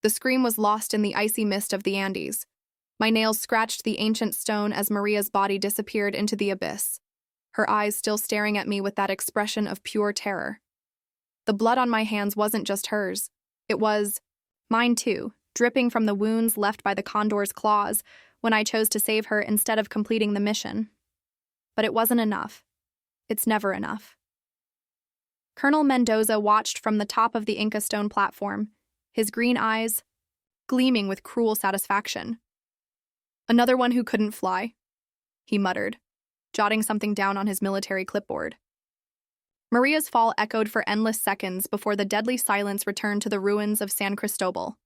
The scream was lost in the icy mist of the Andes. My nails scratched the ancient stone as Maria's body disappeared into the abyss, her eyes still staring at me with that expression of pure terror. The blood on my hands wasn't just hers. It was mine too, dripping from the wounds left by the condor's claws when I chose to save her instead of completing the mission. But it wasn't enough. It's never enough. Colonel Mendoza watched from the top of the Inca stone platform, his green eyes gleaming with cruel satisfaction. "Another one who couldn't fly," he muttered, jotting something down on his military clipboard. Maria's fall echoed for endless seconds before the deadly silence returned to the ruins of San Cristobal.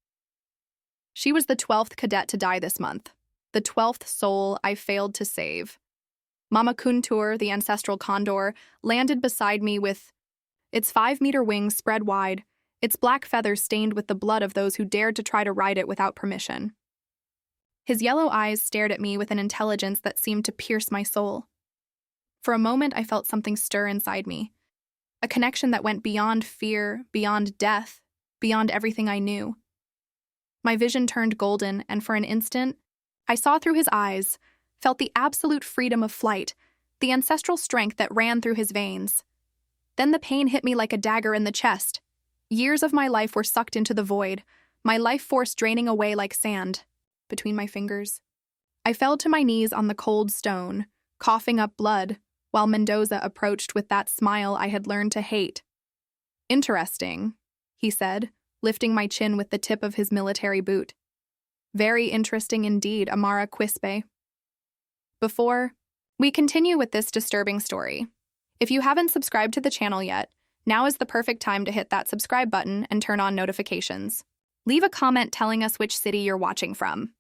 She was the 12th cadet to die this month, the 12th soul I failed to save. Mama Kuntur, the ancestral condor, landed beside me with its 5-meter wings spread wide, its black feathers stained with the blood of those who dared to try to ride it without permission. His yellow eyes stared at me with an intelligence that seemed to pierce my soul. For a moment, I felt something stir inside me, a connection that went beyond fear, beyond death, beyond everything I knew. My vision turned golden, and for an instant, I saw through his eyes, felt the absolute freedom of flight, the ancestral strength that ran through his veins. Then the pain hit me like a dagger in the chest. Years of my life were sucked into the void, my life force draining away like sand between my fingers. I fell to my knees on the cold stone, coughing up blood, while Mendoza approached with that smile I had learned to hate. "Interesting," he said, lifting my chin with the tip of his military boot. "Very interesting indeed, Amara Quispe." Before we continue with this disturbing story, if you haven't subscribed to the channel yet, now is the perfect time to hit that subscribe button and turn on notifications. Leave a comment telling us which city you're watching from.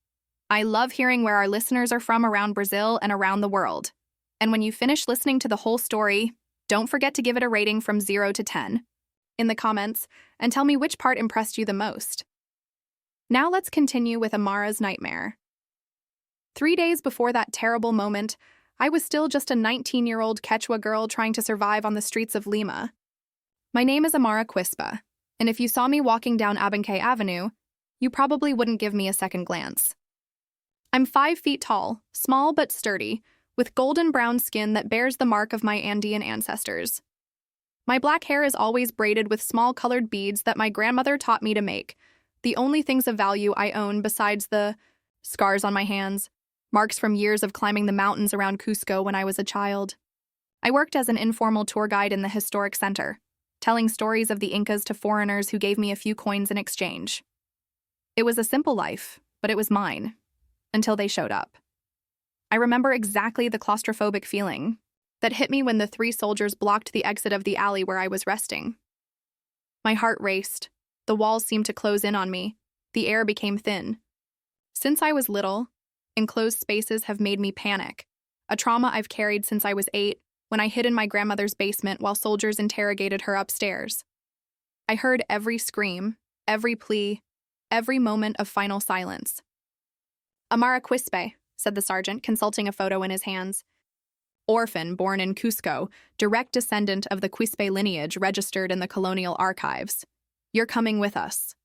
I love hearing where our listeners are from around Brazil and around the world. And when you finish listening to the whole story, don't forget to give it a rating from 0 to 10 in the comments and tell me which part impressed you the most. Now let's continue with Amara's nightmare. 3 days before that terrible moment, I was still just a 19-year-old Quechua girl trying to survive on the streets of Lima. My name is Amara Quispe, and if you saw me walking down Abancay Avenue, you probably wouldn't give me a second glance. I'm 5 feet tall, small but sturdy, with golden brown skin that bears the mark of my Andean ancestors. My black hair is always braided with small colored beads that my grandmother taught me to make, the only things of value I own besides the scars on my hands, marks from years of climbing the mountains around Cusco when I was a child. I worked as an informal tour guide in the historic center, telling stories of the Incas to foreigners who gave me a few coins in exchange. It was a simple life, but it was mine, until they showed up. I remember exactly the claustrophobic feeling that hit me when the 3 soldiers blocked the exit of the alley where I was resting. My heart raced, the walls seemed to close in on me, the air became thin. Since I was little, enclosed spaces have made me panic, a trauma I've carried since I was 8, when I hid in my grandmother's basement while soldiers interrogated her upstairs. I heard every scream, every plea, every moment of final silence. "Amara Quispe," said the sergeant, consulting a photo in his hands. "Orphan born in Cusco, direct descendant of the Quispe lineage registered in the colonial archives. You're coming with us."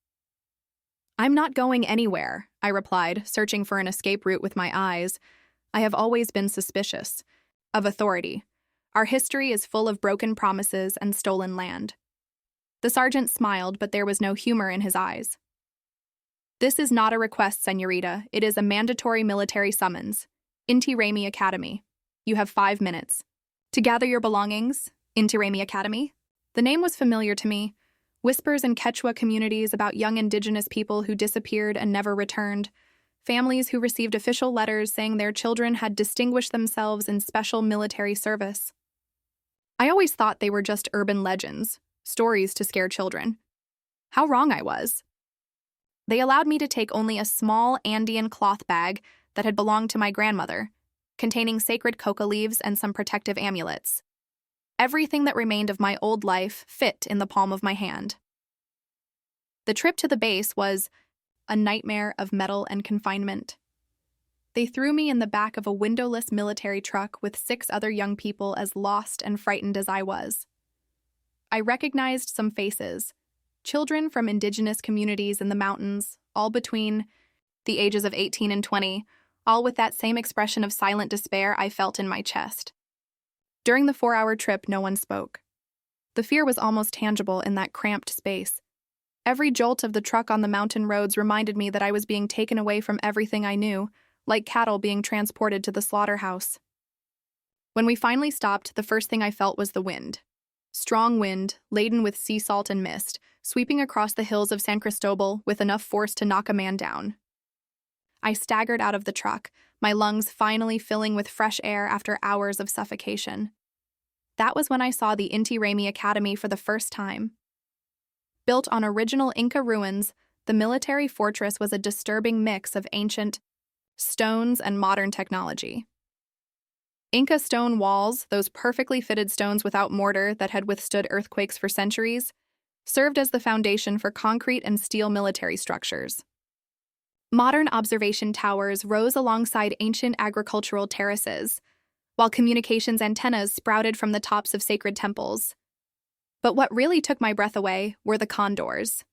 "I'm not going anywhere," I replied, searching for an escape route with my eyes. I have always been suspicious of authority. Our history is full of broken promises and stolen land. The sergeant smiled, but there was no humor in his eyes. "This is not a request, señorita. It is a mandatory military summons. Inti Raymi Academy. You have 5 minutes to gather your belongings." Inti Raymi Academy? The name was familiar to me. Whispers in Quechua communities about young indigenous people who disappeared and never returned. Families who received official letters saying their children had distinguished themselves in special military service. I always thought they were just urban legends, stories to scare children. How wrong I was. They allowed me to take only a small Andean cloth bag that had belonged to my grandmother, containing sacred coca leaves and some protective amulets. Everything that remained of my old life fit in the palm of my hand. The trip to the base was a nightmare of metal and confinement. They threw me in the back of a windowless military truck with 6 other young people as lost and frightened as I was. I recognized some faces, children from indigenous communities in the mountains, all between the ages of 18 and 20, all with that same expression of silent despair I felt in my chest. During the 4-hour trip, no one spoke. The fear was almost tangible in that cramped space. Every jolt of the truck on the mountain roads reminded me that I was being taken away from everything I knew, like cattle being transported to the slaughterhouse. When we finally stopped, the first thing I felt was the wind. Strong wind, laden with sea salt and mist, sweeping across the hills of San Cristobal with enough force to knock a man down. I staggered out of the truck, my lungs finally filling with fresh air after hours of suffocation. That was when I saw the Inti Raymi Academy for the first time. Built on original Inca ruins, the military fortress was a disturbing mix of ancient stones and modern technology. Inca stone walls, those perfectly fitted stones without mortar that had withstood earthquakes for centuries, served as the foundation for concrete and steel military structures. Modern observation towers rose alongside ancient agricultural terraces, while communications antennas sprouted from the tops of sacred temples. But what really took my breath away were the condors.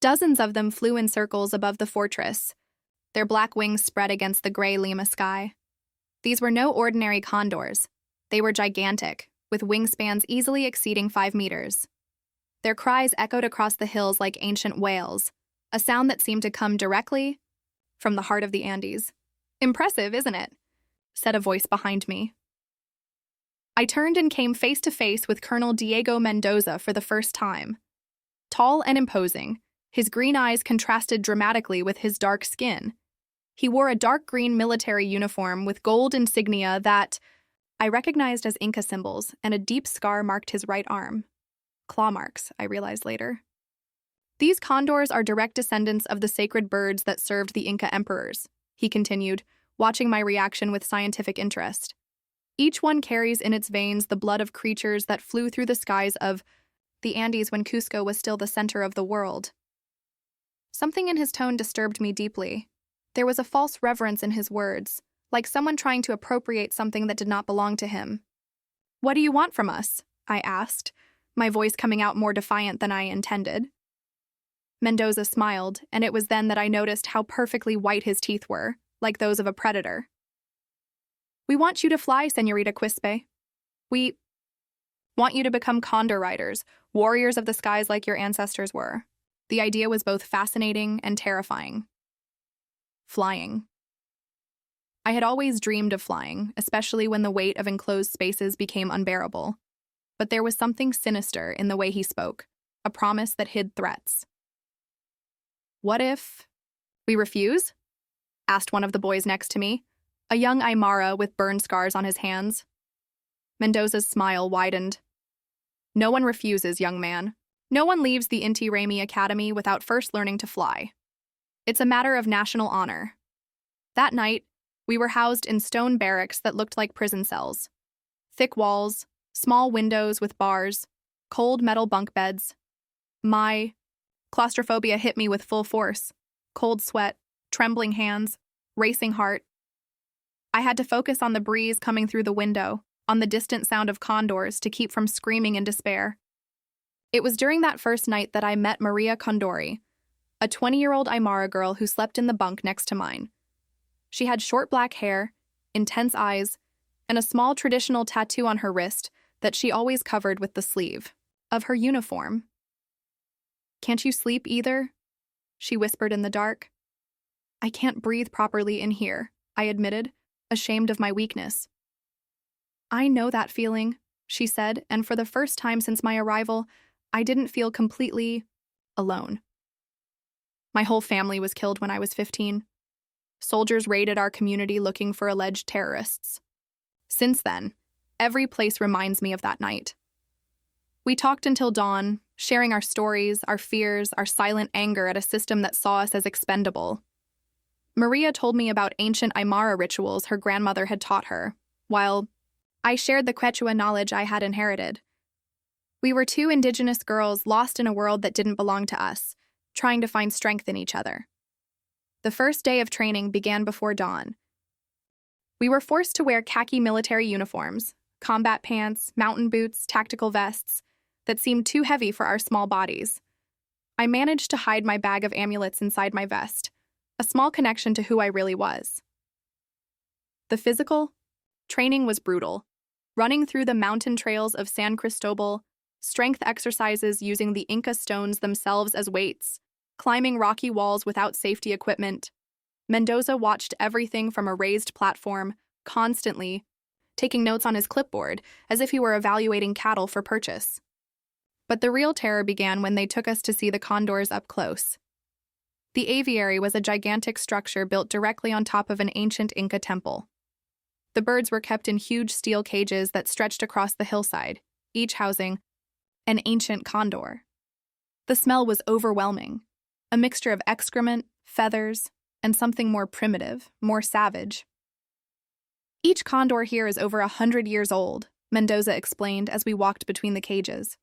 Dozens of them flew in circles above the fortress, their black wings spread against the gray Lima sky. These were no ordinary condors. They were gigantic, with wingspans easily exceeding 5 meters. Their cries echoed across the hills like ancient wails, a sound that seemed to come directly from the heart of the Andes. "Impressive, isn't it?" said a voice behind me. I turned and came face to face with Colonel Mendoza for the first time. Tall and imposing, his green eyes contrasted dramatically with his dark skin. He wore a dark green military uniform with gold insignia that I recognized as Inca symbols, and a deep scar marked his right arm. Claw marks, I realized later. "These condors are direct descendants of the sacred birds that served the Inca emperors," he continued, watching my reaction with scientific interest. "Each one carries in its veins the blood of creatures that flew through the skies of the Andes when Cusco was still the center of the world." Something in his tone disturbed me deeply. There was a false reverence in his words, like someone trying to appropriate something that did not belong to him. "What do you want from us?" I asked, my voice coming out more defiant than I intended. Mendoza smiled, and it was then that I noticed how perfectly white his teeth were, like those of a predator. "We want you to fly, Señorita Quispe. We want you to become condor riders, warriors of the skies like your ancestors were." The idea was both fascinating and terrifying. Flying. I had always dreamed of flying, especially when the weight of enclosed spaces became unbearable. But there was something sinister in the way he spoke, a promise that hid threats. "What if we refuse?" asked one of the boys next to me, a young Aymara with burn scars on his hands. Mendoza's smile widened. "No one refuses, young man. No one leaves the Inti Raymi Academy without first learning to fly. It's a matter of national honor." That night, we were housed in stone barracks that looked like prison cells. Thick walls, small windows with bars, cold metal bunk beds. My claustrophobia hit me with full force. Cold sweat, trembling hands, racing heart. I had to focus on the breeze coming through the window, on the distant sound of condors to keep from screaming in despair. It was during that first night that I met Maria Condori, a 20-year-old Aymara girl who slept in the bunk next to mine. She had short black hair, intense eyes, and a small traditional tattoo on her wrist that she always covered with the sleeve of her uniform. "Can't you sleep either?" she whispered in the dark. "I can't breathe properly in here," I admitted, ashamed of my weakness. "I know that feeling," she said, and for the first time since my arrival, I didn't feel completely alone. My whole family was killed when I was 15. Soldiers raided our community looking for alleged terrorists. Since then, every place reminds me of that night. We talked until dawn, sharing our stories, our fears, our silent anger at a system that saw us as expendable. Maria told me about ancient Aymara rituals her grandmother had taught her, while I shared the Quechua knowledge I had inherited. We were two indigenous girls lost in a world that didn't belong to us, trying to find strength in each other. The first day of training began before dawn. We were forced to wear khaki military uniforms, combat pants, mountain boots, tactical vests, that seemed too heavy for our small bodies. I managed to hide my bag of amulets inside my vest, a small connection to who I really was. The physical training was brutal. Running through the mountain trails of San Cristobal, strength exercises using the Inca stones themselves as weights, climbing rocky walls without safety equipment. Mendoza watched everything from a raised platform, constantly taking notes on his clipboard as if he were evaluating cattle for purchase. But the real terror began when they took us to see the condors up close. The aviary was a gigantic structure built directly on top of an ancient Inca temple. The birds were kept in huge steel cages that stretched across the hillside, each housing an ancient condor. The smell was overwhelming, a mixture of excrement, feathers, and something more primitive, more savage. Each condor here is over 100 years old, Mendoza explained as we walked between the cages.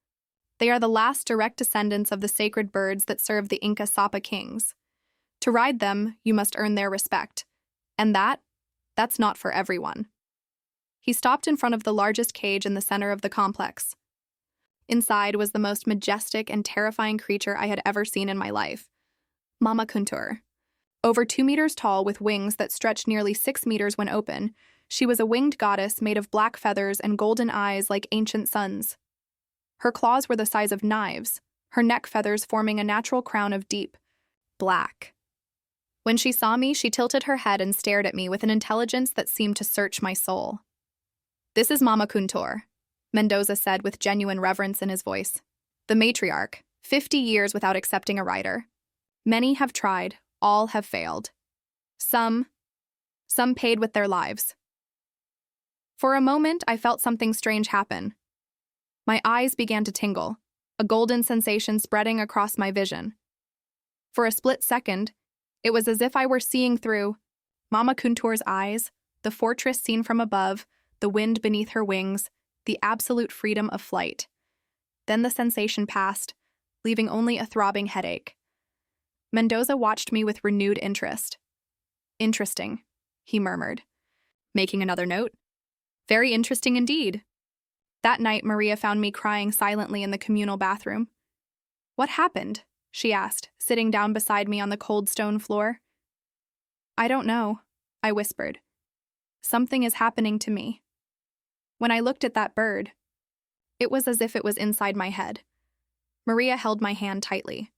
They are the last direct descendants of the sacred birds that served the Inca Sapa kings. To ride them, you must earn their respect. And that's not for everyone. He stopped in front of the largest cage in the center of the complex. Inside was the most majestic and terrifying creature I had ever seen in my life. Mama Kuntur. Over 2 meters tall with wings that stretched nearly 6 meters when open, she was a winged goddess made of black feathers and golden eyes like ancient suns. Her claws were the size of knives, her neck feathers forming a natural crown of deep black. When she saw me, she tilted her head and stared at me with an intelligence that seemed to search my soul. "This is Mama Kuntur," Mendoza said with genuine reverence in his voice. "The matriarch, 50 years without accepting a rider. Many have tried, all have failed. Some paid with their lives." For a moment, I felt something strange happen. My eyes began to tingle, a golden sensation spreading across my vision. For a split second, it was as if I were seeing through Mama Kuntur's eyes, the fortress seen from above, the wind beneath her wings, the absolute freedom of flight. Then the sensation passed, leaving only a throbbing headache. Mendoza watched me with renewed interest. "Interesting," he murmured, making another note. "Very interesting indeed." That night, Maria found me crying silently in the communal bathroom. "What happened?" she asked, sitting down beside me on the cold stone floor. "I don't know," I whispered. "Something is happening to me." When I looked at that bird, it was as if it was inside my head. Maria held my hand tightly.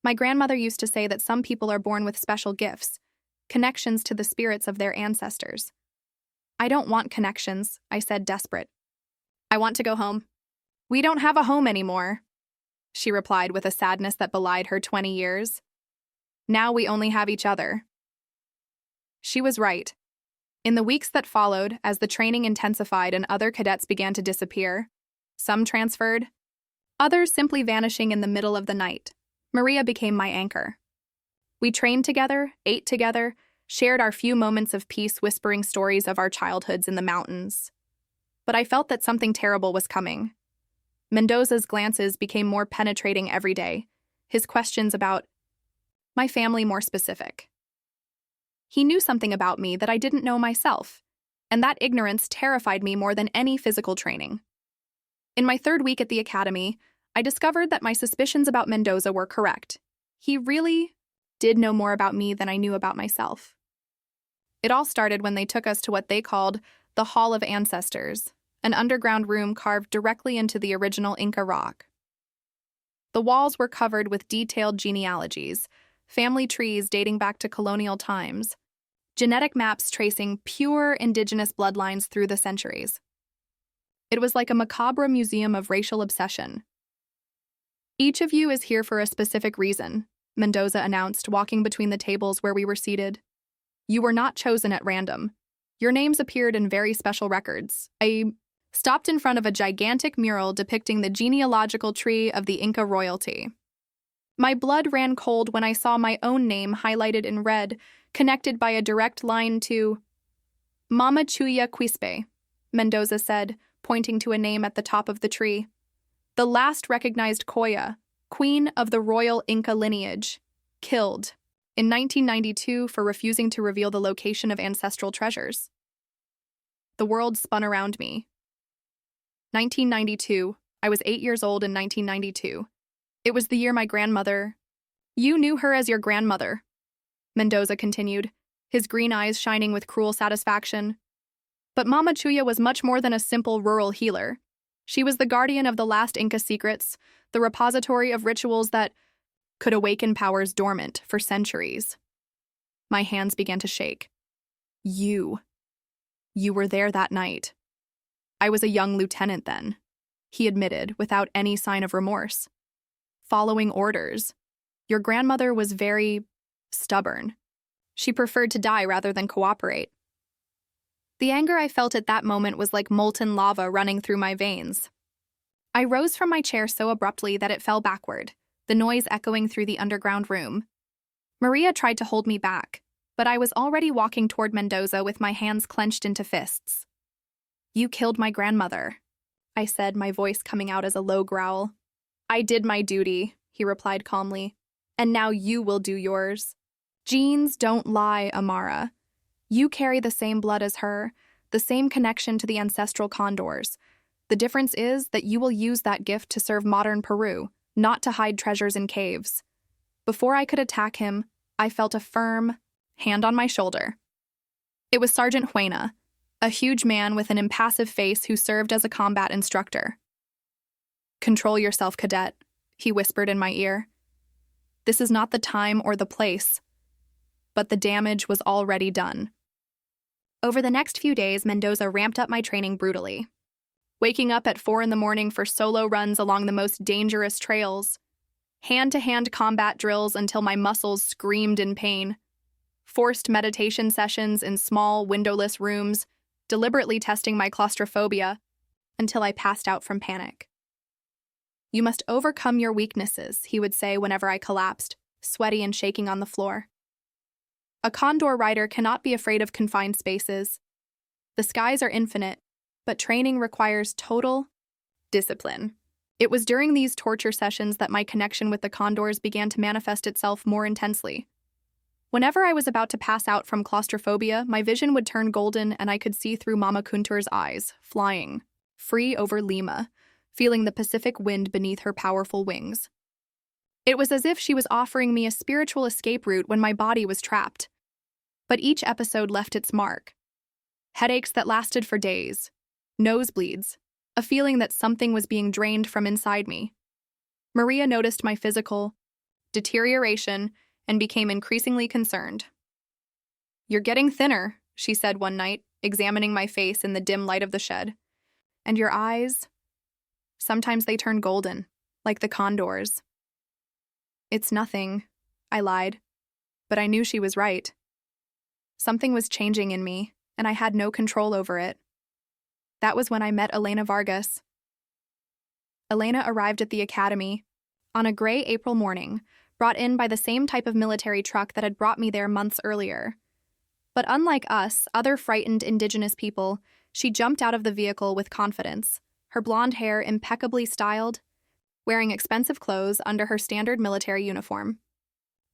"My grandmother used to say that some people are born with special gifts, connections to the spirits of their ancestors. I don't want connections," I said, desperate. "I want to go home." "We don't have a home anymore," she replied with a sadness that belied her 20 years. "Now we only have each other." She was right. In the weeks that followed, as the training intensified and other cadets began to disappear, some transferred, others simply vanishing in the middle of the night, Maria became my anchor. We trained together, ate together, shared our few moments of peace whispering stories of our childhoods in the mountains. But I felt that something terrible was coming. Mendoza's glances became more penetrating every day, his questions about my family more specific. He knew something about me that I didn't know myself, and that ignorance terrified me more than any physical training. In my 3rd week at the academy, I discovered that my suspicions about Mendoza were correct. He really did know more about me than I knew about myself. It all started when they took us to what they called the Hall of Ancestors, an underground room carved directly into the original Inca rock. The walls were covered with detailed genealogies, family trees dating back to colonial times, genetic maps tracing pure indigenous bloodlines through the centuries. It was like a macabre museum of racial obsession. "Each of you is here for a specific reason," Mendoza announced, walking between the tables where we were seated. "You were not chosen at random. Your names appeared in very special records." I stopped in front of a gigantic mural depicting the genealogical tree of the Inca royalty. My blood ran cold when I saw my own name highlighted in red, connected by a direct line to Mama Quispe, Mendoza said, pointing to a name at the top of the tree. "The last recognized Koya, queen of the royal Inca lineage, killed in 1992 for refusing to reveal the location of ancestral treasures." The world spun around me. 1992. I was 8 years old in 1992. It was the year my grandmother— You knew her as your grandmother, Mendoza continued, his green eyes shining with cruel satisfaction. But Mama Chuya was much more than a simple rural healer. She was the guardian of the last Inca secrets, the repository of rituals that could awaken powers dormant for centuries. My hands began to shake. You were there that night. I was a young lieutenant then, he admitted without any sign of remorse. Following orders. Your grandmother was very stubborn. She preferred to die rather than cooperate. The anger I felt at that moment was like molten lava running through my veins. I rose from my chair so abruptly that it fell backward, the noise echoing through the underground room. Maria tried to hold me back, but I was already walking toward Mendoza with my hands clenched into fists. You killed my grandmother, I said, my voice coming out as a low growl. I did my duty, he replied calmly, and now you will do yours. Genes don't lie, Amara. You carry the same blood as her, the same connection to the ancestral condors. The difference is that you will use that gift to serve modern Peru, not to hide treasures in caves. Before I could attack him, I felt a firm hand on my shoulder. It was Sergeant Huena, a huge man with an impassive face who served as a combat instructor. Control yourself, cadet, he whispered in my ear. This is not the time or the place, but the damage was already done. Over the next few days, Mendoza ramped up my training brutally. Waking up at 4 a.m. for solo runs along the most dangerous trails, hand-to-hand combat drills until my muscles screamed in pain, forced meditation sessions in small, windowless rooms, deliberately testing my claustrophobia until I passed out from panic. You must overcome your weaknesses, he would say whenever I collapsed, sweaty and shaking on the floor. A condor rider cannot be afraid of confined spaces. The skies are infinite, but training requires total discipline. It was during these torture sessions that my connection with the condors began to manifest itself more intensely. Whenever I was about to pass out from claustrophobia, my vision would turn golden and I could see through Mama Kuntur's eyes, flying, free over Lima, feeling the Pacific wind beneath her powerful wings. It was as if she was offering me a spiritual escape route when my body was trapped. But each episode left its mark. Headaches that lasted for days, nosebleeds, a feeling that something was being drained from inside me. Maria noticed my physical deterioration and became increasingly concerned. You're getting thinner, she said one night, examining my face in the dim light of the shed. And your eyes? Sometimes they turn golden, like the condors. It's nothing, I lied, but I knew she was right. Something was changing in me, and I had no control over it. That was when I met Elena Vargas. Elena arrived at the academy on a gray April morning, brought in by the same type of military truck that had brought me there months earlier. But unlike us, other frightened Indigenous people, she jumped out of the vehicle with confidence, her blonde hair impeccably styled, wearing expensive clothes under her standard military uniform.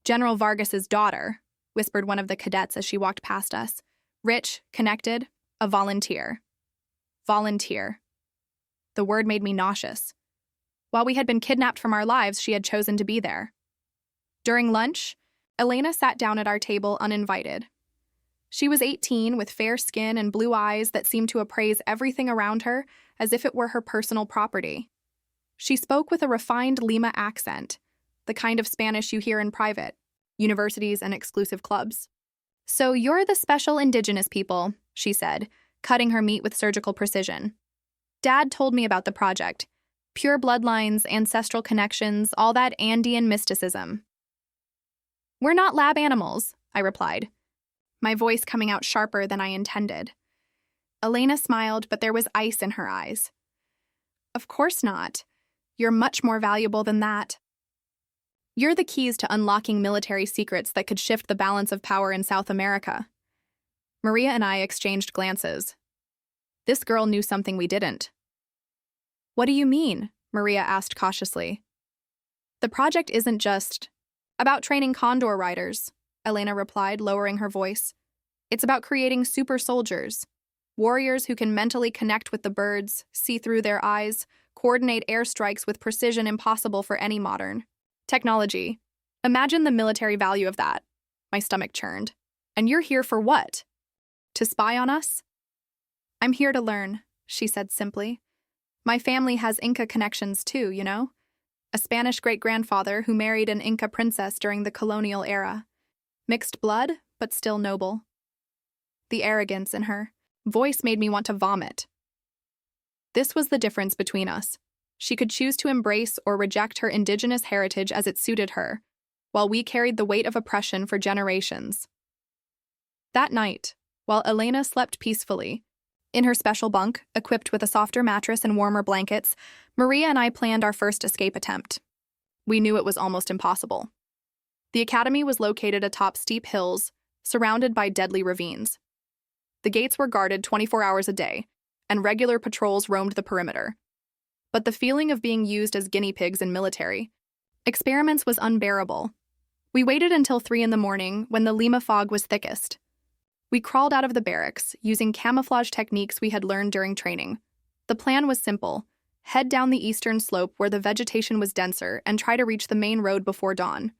General Vargas's daughter, whispered one of the cadets as she walked past us. Rich, connected, a volunteer. Volunteer. The word made me nauseous. While we had been kidnapped from our lives, she had chosen to be there. During lunch, Elena sat down at our table uninvited. She was 18, with fair skin and blue eyes that seemed to appraise everything around her as if it were her personal property. She spoke with a refined Lima accent, the kind of Spanish you hear in private, universities and exclusive clubs. So you're the special Indigenous people, she said, cutting her meat with surgical precision. Dad told me about the project. Pure bloodlines, ancestral connections, all that Andean mysticism. We're not lab animals, I replied, my voice coming out sharper than I intended. Elena smiled, but there was ice in her eyes. Of course not. You're much more valuable than that. You're the keys to unlocking military secrets that could shift the balance of power in South America. Maria and I exchanged glances. This girl knew something we didn't. What do you mean? Maria asked cautiously. The project isn't just about training condor riders, Elena replied, lowering her voice. It's about creating super soldiers, warriors who can mentally connect with the birds, see through their eyes, coordinate airstrikes with precision impossible for any modern technology. Imagine the military value of that. My stomach churned. And you're here for what? To spy on us? I'm here to learn, she said simply. My family has Inca connections too, you know? A Spanish great-grandfather who married an Inca princess during the colonial era. Mixed blood, but still noble. The arrogance in her voice made me want to vomit. This was the difference between us. She could choose to embrace or reject her indigenous heritage as it suited her, while we carried the weight of oppression for generations. That night, while Elena slept peacefully, in her special bunk, equipped with a softer mattress and warmer blankets, Maria and I planned our first escape attempt. We knew it was almost impossible. The academy was located atop steep hills, surrounded by deadly ravines. The gates were guarded 24 hours a day, and regular patrols roamed the perimeter. But the feeling of being used as guinea pigs in military experiments was unbearable. We waited until 3 a.m. when the Lima fog was thickest. We crawled out of the barracks, using camouflage techniques we had learned during training. The plan was simple: head down the eastern slope where the vegetation was denser and try to reach the main road before dawn.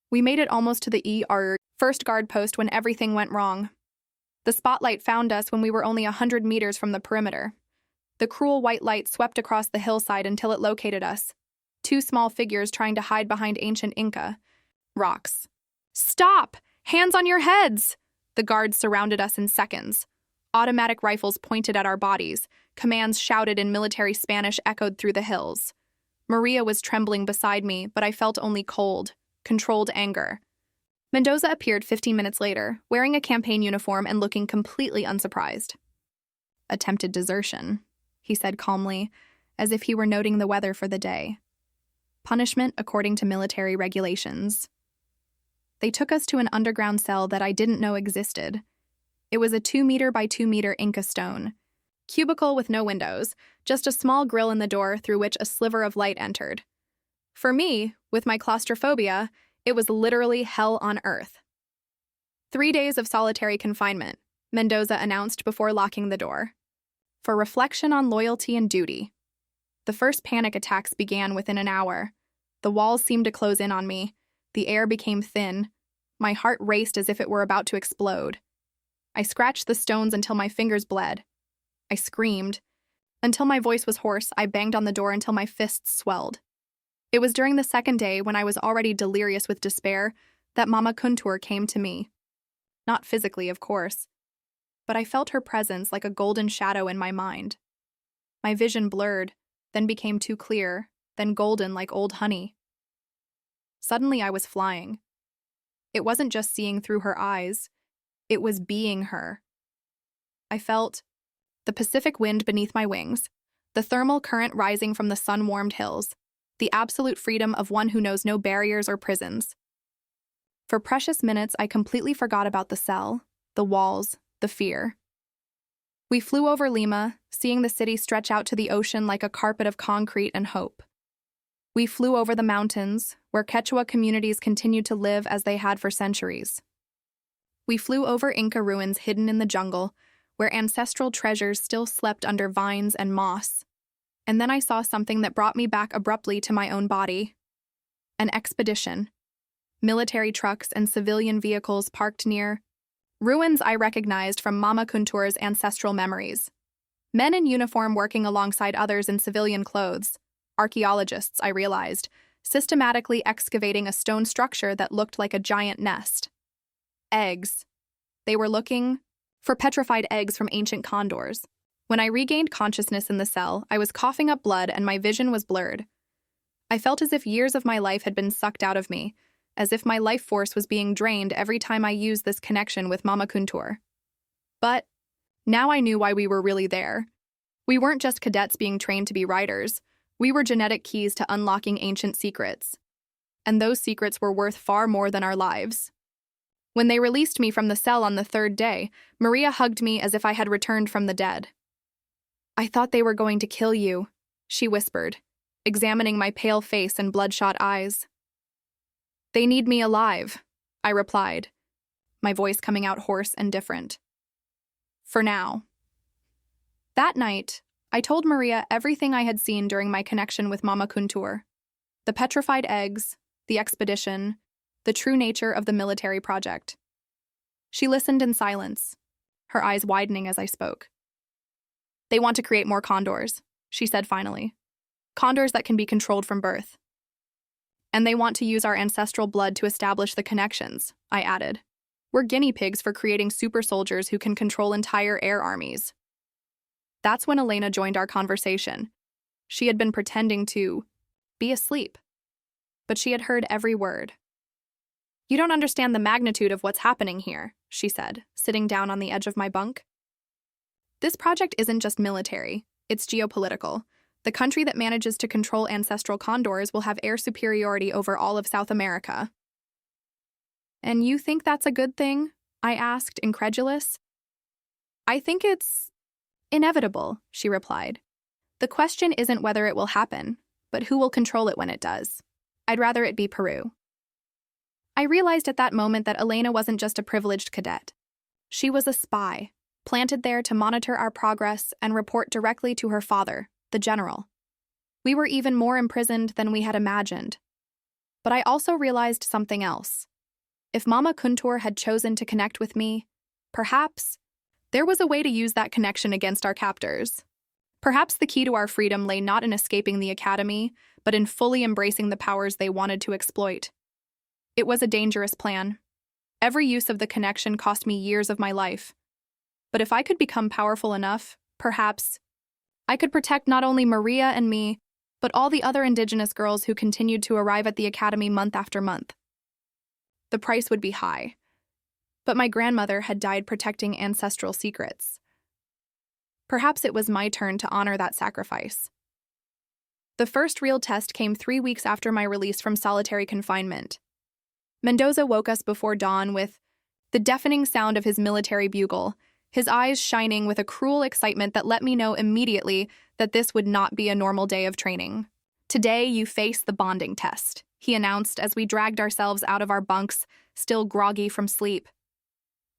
We made it almost to the first guard post when everything went wrong. The spotlight found us when we were only 100 meters from the perimeter. The cruel white light swept across the hillside until it located us. 2 small figures trying to hide behind ancient Inca rocks. Stop! Hands on your heads! The guards surrounded us in seconds. Automatic rifles pointed at our bodies. Commands shouted in military Spanish echoed through the hills. Maria was trembling beside me, but I felt only cold, controlled anger. Mendoza appeared 15 minutes later, wearing a campaign uniform and looking completely unsurprised. Attempted desertion, he said calmly, as if he were noting the weather for the day. Punishment according to military regulations. They took us to an underground cell that I didn't know existed. It was a 2-meter by 2-meter Inca stone cubicle with no windows, just a small grill in the door through which a sliver of light entered. For me, with my claustrophobia, it was literally hell on earth. 3 days of solitary confinement, Mendoza announced before locking the door. For reflection on loyalty and duty. The first panic attacks began within an hour. The walls seemed to close in on me. The air became thin. My heart raced as if it were about to explode. I scratched the stones until my fingers bled. I screamed. Until my voice was hoarse, I banged on the door until my fists swelled. It was during the second day, when I was already delirious with despair, that Mama Kuntur came to me. Not physically, of course, but I felt her presence like a golden shadow in my mind. My vision blurred, then became too clear, then golden like old honey. Suddenly I was flying. It wasn't just seeing through her eyes, it was being her. I felt the Pacific wind beneath my wings, the thermal current rising from the sun-warmed hills, the absolute freedom of one who knows no barriers or prisons. For precious minutes, I completely forgot about the cell, the walls, the fear. We flew over Lima, seeing the city stretch out to the ocean like a carpet of concrete and hope. We flew over the mountains, where Quechua communities continued to live as they had for centuries. We flew over Inca ruins hidden in the jungle, where ancestral treasures still slept under vines and moss. And then I saw something that brought me back abruptly to my own body. An expedition. Military trucks and civilian vehicles parked near. Ruins I recognized from Mama Kuntur's ancestral memories. Men in uniform working alongside others in civilian clothes. Archaeologists, I realized, systematically excavating a stone structure that looked like a giant nest. Eggs. They were looking for petrified eggs from ancient condors. When I regained consciousness in the cell, I was coughing up blood and my vision was blurred. I felt as if years of my life had been sucked out of me, as if my life force was being drained every time I used this connection with Mama Kuntur. But now I knew why we were really there. We weren't just cadets being trained to be riders. We were genetic keys to unlocking ancient secrets. And those secrets were worth far more than our lives. When they released me from the cell on the 3rd day, Maria hugged me as if I had returned from the dead. "I thought they were going to kill you," she whispered, examining my pale face and bloodshot eyes. "They need me alive," I replied, my voice coming out hoarse and different. "For now." That night, I told Maria everything I had seen during my connection with Mama Kuntur. The petrified eggs, the expedition, the true nature of the military project. She listened in silence, her eyes widening as I spoke. They want to create more condors, she said finally. Condors that can be controlled from birth. And they want to use our ancestral blood to establish the connections, I added. We're guinea pigs for creating super soldiers who can control entire air armies. That's when Elena joined our conversation. She had been pretending to be asleep, but she had heard every word. You don't understand the magnitude of what's happening here, she said, sitting down on the edge of my bunk. This project isn't just military, it's geopolitical. The country that manages to control ancestral condors will have air superiority over all of South America. And you think that's a good thing? I asked, incredulous. I think it's inevitable, she replied. The question isn't whether it will happen, but who will control it when it does. I'd rather it be Peru. I realized at that moment that Elena wasn't just a privileged cadet. She was a spy, planted there to monitor our progress and report directly to her father, the general. We were even more imprisoned than we had imagined. But I also realized something else. If Mama Kuntur had chosen to connect with me, perhaps there was a way to use that connection against our captors. Perhaps the key to our freedom lay not in escaping the academy, but in fully embracing the powers they wanted to exploit. It was a dangerous plan. Every use of the connection cost me years of my life. But if I could become powerful enough, perhaps I could protect not only Maria and me, but all the other Indigenous girls who continued to arrive at the academy month after month. The price would be high. But my grandmother had died protecting ancestral secrets. Perhaps it was my turn to honor that sacrifice. The first real test came 3 weeks after my release from solitary confinement. Mendoza woke us before dawn with the deafening sound of his military bugle, his eyes shining with a cruel excitement that let me know immediately that this would not be a normal day of training. Today you face the bonding test, he announced as we dragged ourselves out of our bunks, still groggy from sleep.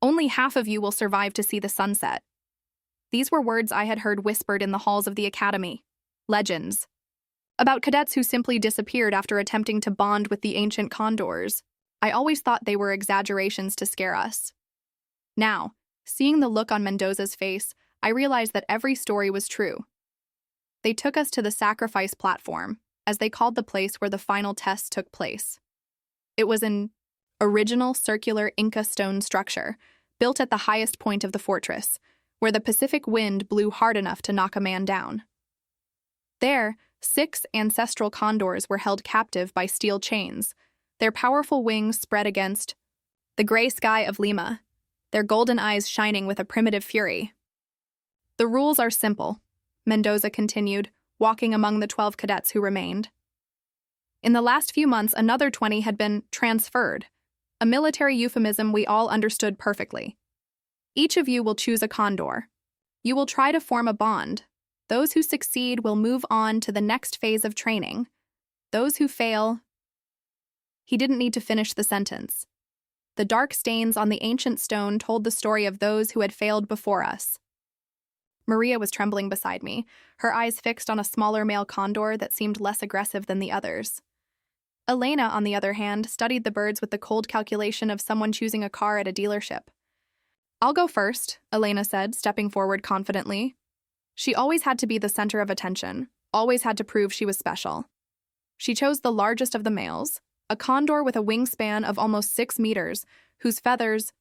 Only half of you will survive to see the sunset. These were words I had heard whispered in the halls of the academy. Legends. About cadets who simply disappeared after attempting to bond with the ancient condors. I always thought they were exaggerations to scare us. Now, seeing the look on Mendoza's face, I realized that every story was true. They took us to the sacrifice platform, as they called the place where the final test took place. It was an original circular Inca stone structure, built at the highest point of the fortress, where the Pacific wind blew hard enough to knock a man down. There, 6 ancestral condors were held captive by steel chains, their powerful wings spread against the gray sky of Lima, their golden eyes shining with a primitive fury. The rules are simple, Mendoza continued, walking among the 12 cadets who remained. In the last few months, another 20 had been transferred, a military euphemism we all understood perfectly. Each of you will choose a condor. You will try to form a bond. Those who succeed will move on to the next phase of training. Those who fail... He didn't need to finish the sentence. The dark stains on the ancient stone told the story of those who had failed before us. Maria was trembling beside me, her eyes fixed on a smaller male condor that seemed less aggressive than the others. Elena, on the other hand, studied the birds with the cold calculation of someone choosing a car at a dealership. I'll go first, Elena said, stepping forward confidently. She always had to be the center of attention, always had to prove she was special. She chose the largest of the males, a condor with a wingspan of almost 6 meters, whose feathers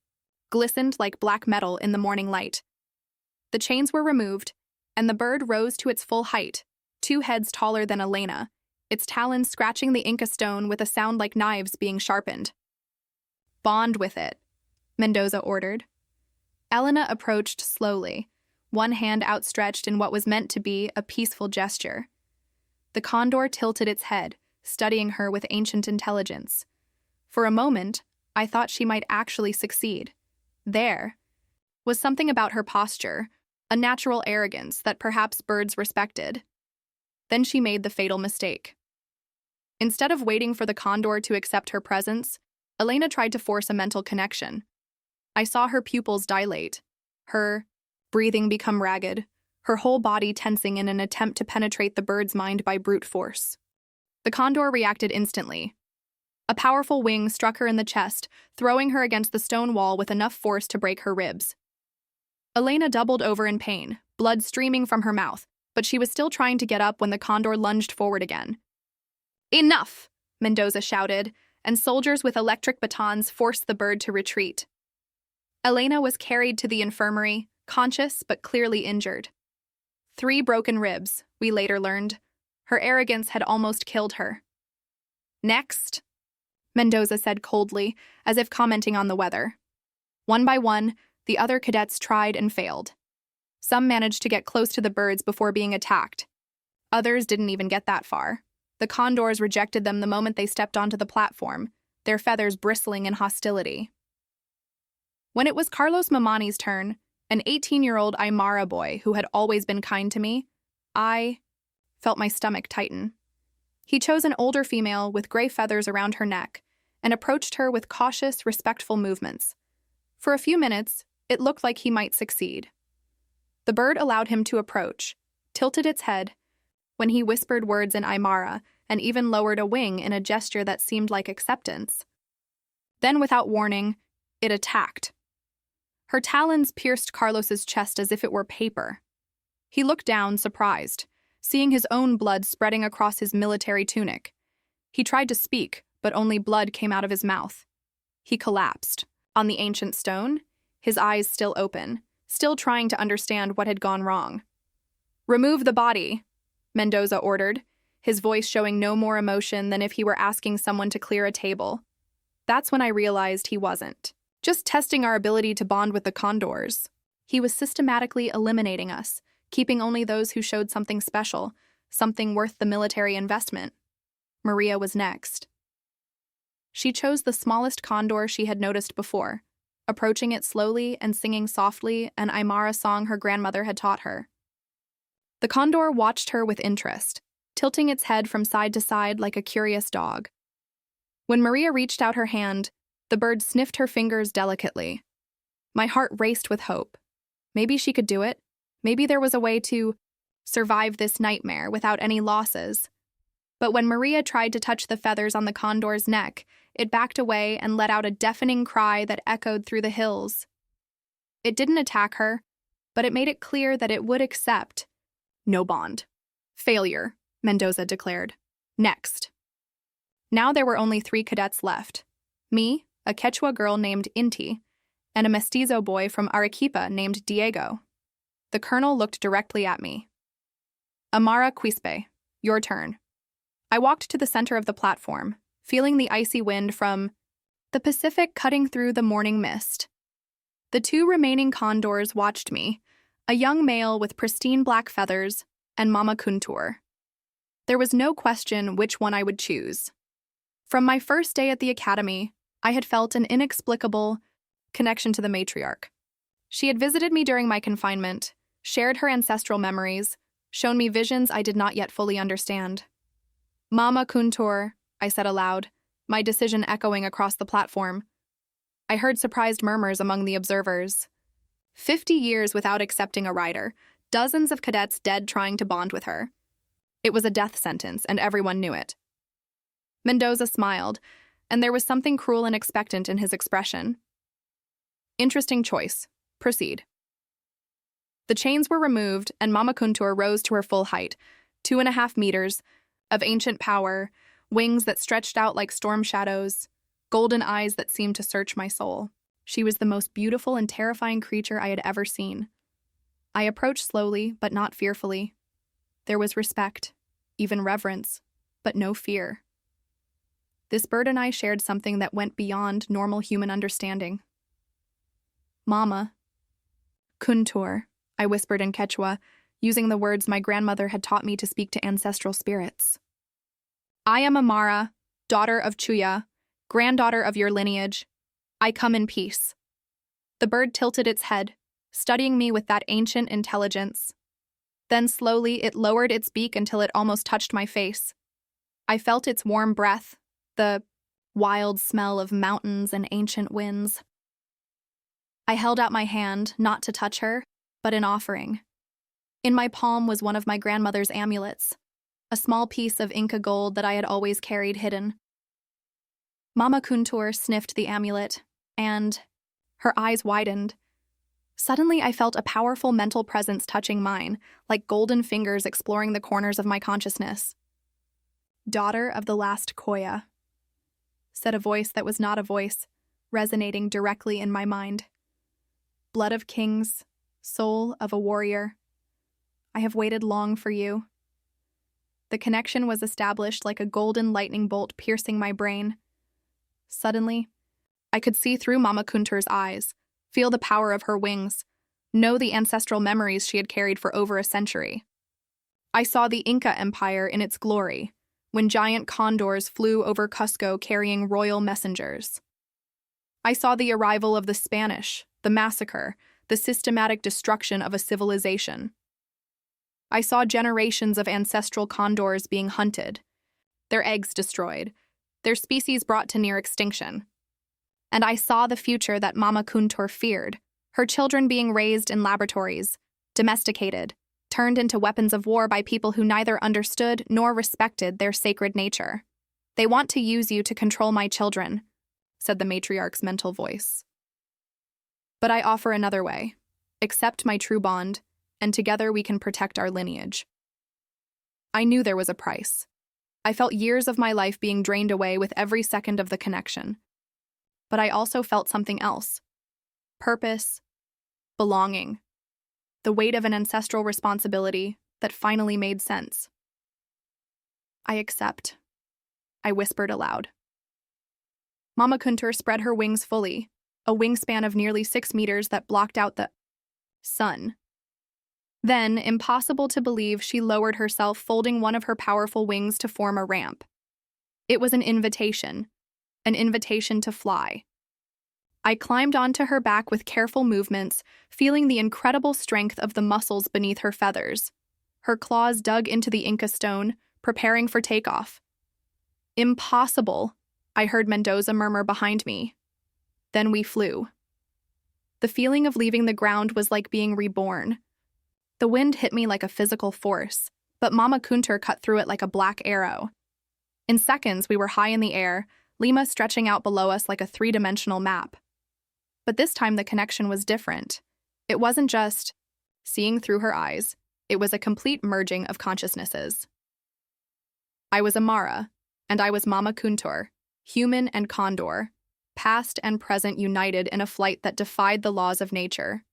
glistened like black metal in the morning light. The chains were removed, and the bird rose to its full height, 2 heads taller than Elena, its talons scratching the Inca stone with a sound like knives being sharpened. Bond with it, Mendoza ordered. Elena approached slowly, one hand outstretched in what was meant to be a peaceful gesture. The condor tilted its head, studying her with ancient intelligence. For a moment, I thought she might actually succeed. There was something about her posture, a natural arrogance that perhaps birds respected. Then she made the fatal mistake. Instead of waiting for the condor to accept her presence, Elena tried to force a mental connection. I saw her pupils dilate, her breathing become ragged, her whole body tensing in an attempt to penetrate the bird's mind by brute force. The condor reacted instantly. A powerful wing struck her in the chest, throwing her against the stone wall with enough force to break her ribs. Elena doubled over in pain, blood streaming from her mouth, but she was still trying to get up when the condor lunged forward again. "Enough!" Mendoza shouted, and soldiers with electric batons forced the bird to retreat. Elena was carried to the infirmary, conscious but clearly injured. 3 broken ribs, we later learned. Her arrogance had almost killed her. "Next," Mendoza said coldly, as if commenting on the weather. One by one, the other cadets tried and failed. Some managed to get close to the birds before being attacked. Others didn't even get that far. The condors rejected them the moment they stepped onto the platform, their feathers bristling in hostility. When it was Carlos Mamani's turn, an 18-year-old Aymara boy who had always been kind to me, I felt my stomach tighten. He chose an older female with gray feathers around her neck and approached her with cautious, respectful movements. For a few minutes, it looked like he might succeed. The bird allowed him to approach, tilted its head, when he whispered words in Aymara and even lowered a wing in a gesture that seemed like acceptance. Then, without warning, it attacked. Her talons pierced Carlos's chest as if it were paper. He looked down, surprised, seeing his own blood spreading across his military tunic. He tried to speak, but only blood came out of his mouth. He collapsed, on the ancient stone, his eyes still open, still trying to understand what had gone wrong. "Remove the body," Mendoza ordered, his voice showing no more emotion than if he were asking someone to clear a table. That's when I realized he wasn't just testing our ability to bond with the condors. He was systematically eliminating us, keeping only those who showed something special, something worth the military investment. Maria was next. She chose the smallest condor she had noticed before, approaching it slowly and singing softly an Aymara song her grandmother had taught her. The condor watched her with interest, tilting its head from side to side like a curious dog. When Maria reached out her hand, the bird sniffed her fingers delicately. My heart raced with hope. Maybe she could do it. Maybe there was a way to survive this nightmare without any losses. But when Maria tried to touch the feathers on the condor's neck, it backed away and let out a deafening cry that echoed through the hills. It didn't attack her, but it made it clear that it would accept no bond. "Failure," Mendoza declared. "Next." Now there were only 3 cadets left. Me, a Quechua girl named Inti, and a mestizo boy from Arequipa named Diego. The colonel looked directly at me. "Amara Quispe, your turn." I walked to the center of the platform, feeling the icy wind from the Pacific cutting through the morning mist. The 2 remaining condors watched me, a young male with pristine black feathers, and Mama Kuntur. There was no question which one I would choose. From my first day at the academy, I had felt an inexplicable connection to the matriarch. She had visited me during my confinement, shared her ancestral memories, shown me visions I did not yet fully understand. "Mama Kuntur," I said aloud, my decision echoing across the platform. I heard surprised murmurs among the observers. 50 years without accepting a rider, dozens of cadets dead trying to bond with her. It was a death sentence, and everyone knew it. Mendoza smiled, and there was something cruel and expectant in his expression. "Interesting choice. Proceed." The chains were removed, and Mama Kuntur rose to her full height, 2.5 meters, of ancient power, wings that stretched out like storm shadows, golden eyes that seemed to search my soul. She was the most beautiful and terrifying creature I had ever seen. I approached slowly, but not fearfully. There was respect, even reverence, but no fear. This bird and I shared something that went beyond normal human understanding. "Mama Kuntur," I whispered in Quechua, using the words my grandmother had taught me to speak to ancestral spirits. "I am Amara, daughter of Chuya, granddaughter of your lineage. I come in peace." The bird tilted its head, studying me with that ancient intelligence. Then slowly it lowered its beak until it almost touched my face. I felt its warm breath, the wild smell of mountains and ancient winds. I held out my hand, not to touch her, but in offering. In my palm was one of my grandmother's amulets, a small piece of Inca gold that I had always carried hidden. Mama Kuntur sniffed the amulet, and her eyes widened. Suddenly, I felt a powerful mental presence touching mine, like golden fingers exploring the corners of my consciousness. "Daughter of the last Koya," said a voice that was not a voice, resonating directly in my mind. "Blood of kings, soul of a warrior. I have waited long for you." The connection was established like a golden lightning bolt piercing my brain. Suddenly, I could see through Mama Kuntur's eyes, feel the power of her wings, know the ancestral memories she had carried for over a century. I saw the Inca Empire in its glory, when giant condors flew over Cusco carrying royal messengers. I saw the arrival of the Spanish, the massacre, the systematic destruction of a civilization. I saw generations of ancestral condors being hunted, their eggs destroyed, their species brought to near extinction. And I saw the future that Mama Kuntur feared, her children being raised in laboratories, domesticated, turned into weapons of war by people who neither understood nor respected their sacred nature. "They want to use you to control my children," said the matriarch's mental voice. "But I offer another way. Accept my true bond, and together we can protect our lineage." I knew there was a price. I felt years of my life being drained away with every second of the connection. But I also felt something else. Purpose, belonging, the weight of an ancestral responsibility that finally made sense. "I accept," I whispered aloud. Mama Kuntur spread her wings fully, a wingspan of nearly 6 meters that blocked out the sun. Then, impossible to believe, she lowered herself, folding one of her powerful wings to form a ramp. It was an invitation to fly. I climbed onto her back with careful movements, feeling the incredible strength of the muscles beneath her feathers. Her claws dug into the Inca stone, preparing for takeoff. "Impossible," I heard Mendoza murmur behind me. Then we flew. The feeling of leaving the ground was like being reborn. The wind hit me like a physical force, but Mama Kuntur cut through it like a black arrow. In seconds, we were high in the air, Lima stretching out below us like a 3-dimensional map. But this time the connection was different. It wasn't just seeing through her eyes, it was a complete merging of consciousnesses. I was Amara, and I was Mama Kuntur, human and condor, past and present united in a flight that defied the laws of nature.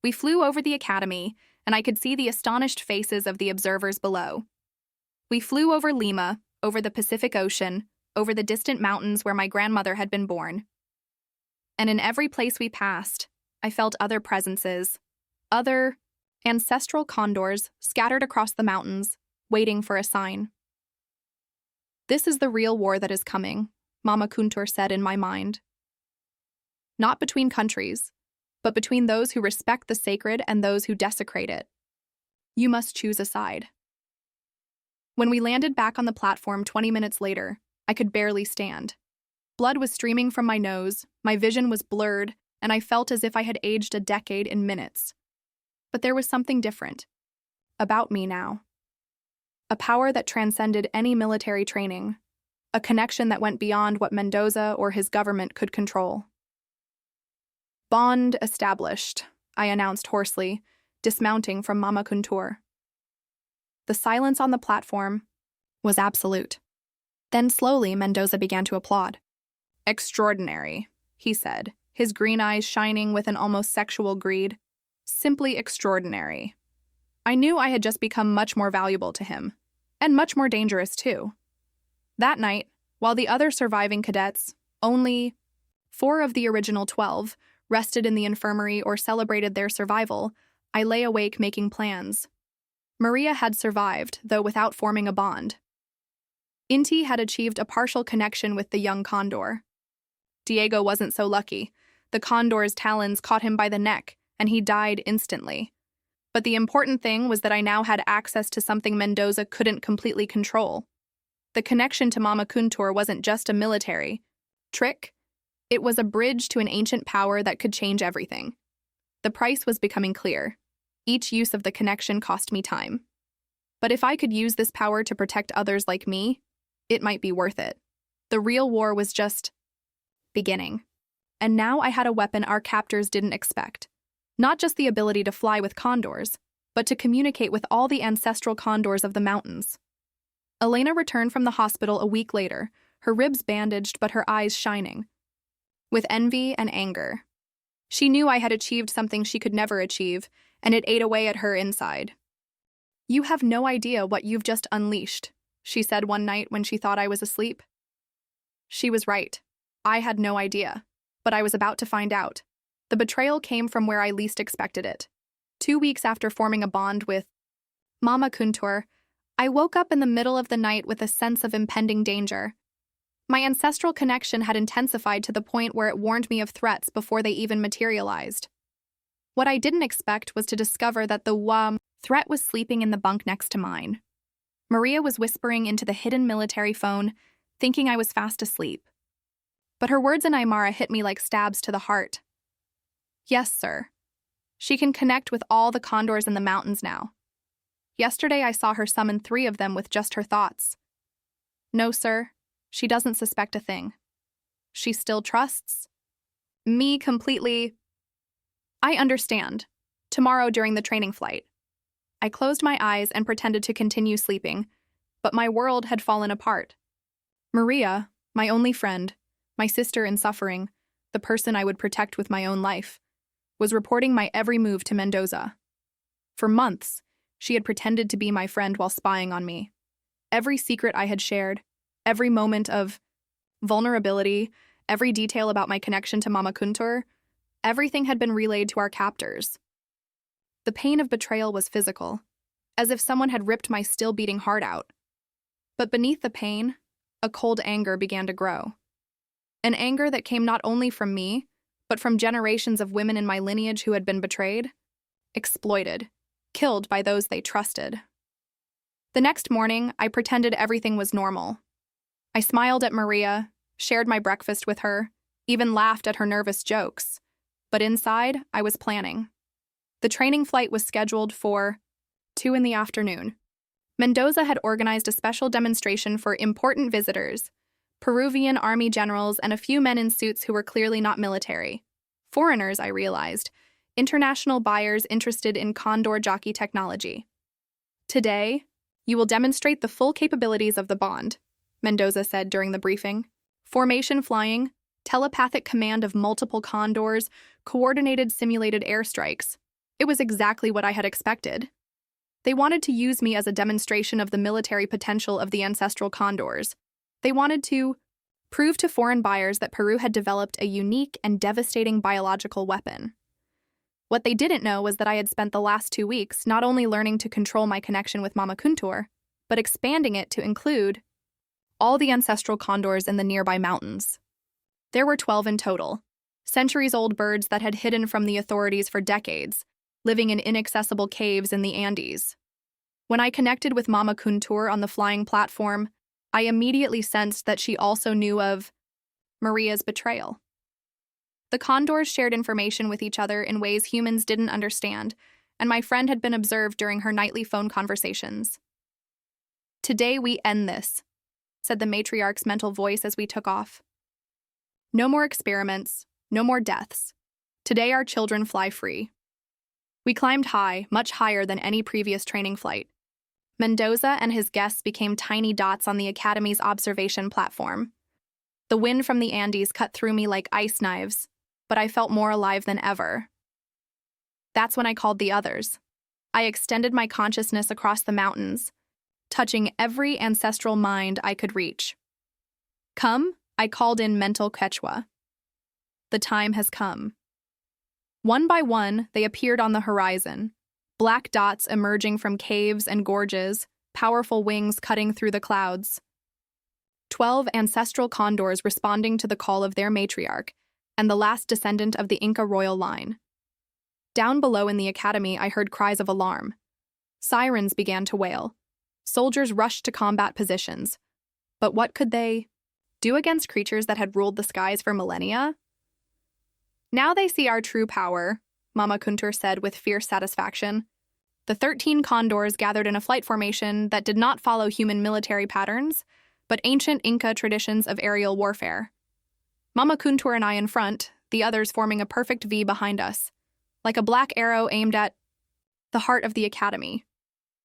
We flew over the academy, and I could see the astonished faces of the observers below. We flew over Lima, over the Pacific Ocean, over the distant mountains where my grandmother had been born. And in every place we passed, I felt other presences, other ancestral condors scattered across the mountains, waiting for a sign. "This is the real war that is coming," Mama Kuntur said in my mind. "Not between countries, but between those who respect the sacred and those who desecrate it. You must choose a side." When we landed back on the platform 20 minutes later, I could barely stand. Blood was streaming from my nose, my vision was blurred, and I felt as if I had aged a decade in minutes. But there was something different about me now. A power that transcended any military training, a connection that went beyond what Mendoza or his government could control. "Bond established," I announced hoarsely, dismounting from Mama Kuntur. The silence on the platform was absolute. Then slowly Mendoza began to applaud. "Extraordinary," he said, his green eyes shining with an almost sexual greed. "Simply extraordinary." I knew I had just become much more valuable to him, and much more dangerous too. That night, while the other surviving cadets, only 4 of the original 12, rested in the infirmary or celebrated their survival, I lay awake making plans. Maria had survived, though without forming a bond. Inti had achieved a partial connection with the young condor. Diego wasn't so lucky. The condor's talons caught him by the neck, and he died instantly. But the important thing was that I now had access to something Mendoza couldn't completely control. The connection to Mama Kuntur wasn't just a military trick. It was a bridge to an ancient power that could change everything. The price was becoming clear. Each use of the connection cost me time. But if I could use this power to protect others like me, it might be worth it. The real war was just beginning. And now I had a weapon our captors didn't expect. Not just the ability to fly with condors, but to communicate with all the ancestral condors of the mountains. Elena returned from the hospital a week later, her ribs bandaged but her eyes shining, with envy and anger. She knew I had achieved something she could never achieve, and it ate away at her inside. "You have no idea what you've just unleashed," she said one night when she thought I was asleep. She was right. I had no idea, but I was about to find out. The betrayal came from where I least expected it. 2 weeks after forming a bond with Mama Kuntur, I woke up in the middle of the night with a sense of impending danger. My ancestral connection had intensified to the point where it warned me of threats before they even materialized. What I didn't expect was to discover that the threat was sleeping in the bunk next to mine. Maria was whispering into the hidden military phone, thinking I was fast asleep. But her words in Aymara hit me like stabs to the heart. "Yes, sir. She can connect with all the condors in the mountains now. Yesterday I saw her summon 3 of them with just her thoughts. No, sir, she doesn't suspect a thing. She still trusts me completely. I understand. Tomorrow during the training flight." I closed my eyes and pretended to continue sleeping, but my world had fallen apart. Maria, my only friend, my sister in suffering, the person I would protect with my own life, was reporting my every move to Mendoza. For months, she had pretended to be my friend while spying on me. Every secret I had shared, every moment of vulnerability, every detail about my connection to Mama Kuntur, everything had been relayed to our captors. The pain of betrayal was physical, as if someone had ripped my still-beating heart out. But beneath the pain, a cold anger began to grow. An anger that came not only from me, but from generations of women in my lineage who had been betrayed, exploited, killed by those they trusted. The next morning, I pretended everything was normal. I smiled at Maria, shared my breakfast with her, even laughed at her nervous jokes. But inside, I was planning. The training flight was scheduled for 2 in the afternoon. Mendoza had organized a special demonstration for important visitors, Peruvian army generals and a few men in suits who were clearly not military. Foreigners, I realized, international buyers interested in Condor jockey technology. "Today, you will demonstrate the full capabilities of the bond," Mendoza said during the briefing. "Formation flying, telepathic command of multiple condors, coordinated simulated airstrikes." It was exactly what I had expected. They wanted to use me as a demonstration of the military potential of the ancestral condors. They wanted to prove to foreign buyers that Peru had developed a unique and devastating biological weapon. What they didn't know was that I had spent the last 2 weeks not only learning to control my connection with Mama Kuntur, but expanding it to include all the ancestral condors in the nearby mountains. There were 12 in total, centuries-old birds that had hidden from the authorities for decades, living in inaccessible caves in the Andes. When I connected with Mama Kuntur on the flying platform, I immediately sensed that she also knew of Maria's betrayal. The condors shared information with each other in ways humans didn't understand, and my friend had been observed during her nightly phone conversations. "Today we end this," said the matriarch's mental voice as we took off. "No more experiments, no more deaths. Today our children fly free." We climbed high, much higher than any previous training flight. Mendoza and his guests became tiny dots on the Academy's observation platform. The wind from the Andes cut through me like ice knives, but I felt more alive than ever. That's when I called the others. I extended my consciousness across the mountains, touching every ancestral mind I could reach. "Come," I called in mental Quechua. "The time has come." One by one, they appeared on the horizon, black dots emerging from caves and gorges, powerful wings cutting through the clouds. 12 ancestral condors responding to the call of their matriarch, and the last descendant of the Inca royal line. Down below in the academy, I heard cries of alarm. Sirens began to wail. Soldiers rushed to combat positions. But what could they do against creatures that had ruled the skies for millennia? "Now they see our true power," Mama Kuntur said with fierce satisfaction. The 13 condors gathered in a flight formation that did not follow human military patterns, but ancient Inca traditions of aerial warfare. Mama Kuntur and I in front, the others forming a perfect V behind us, like a black arrow aimed at the heart of the academy.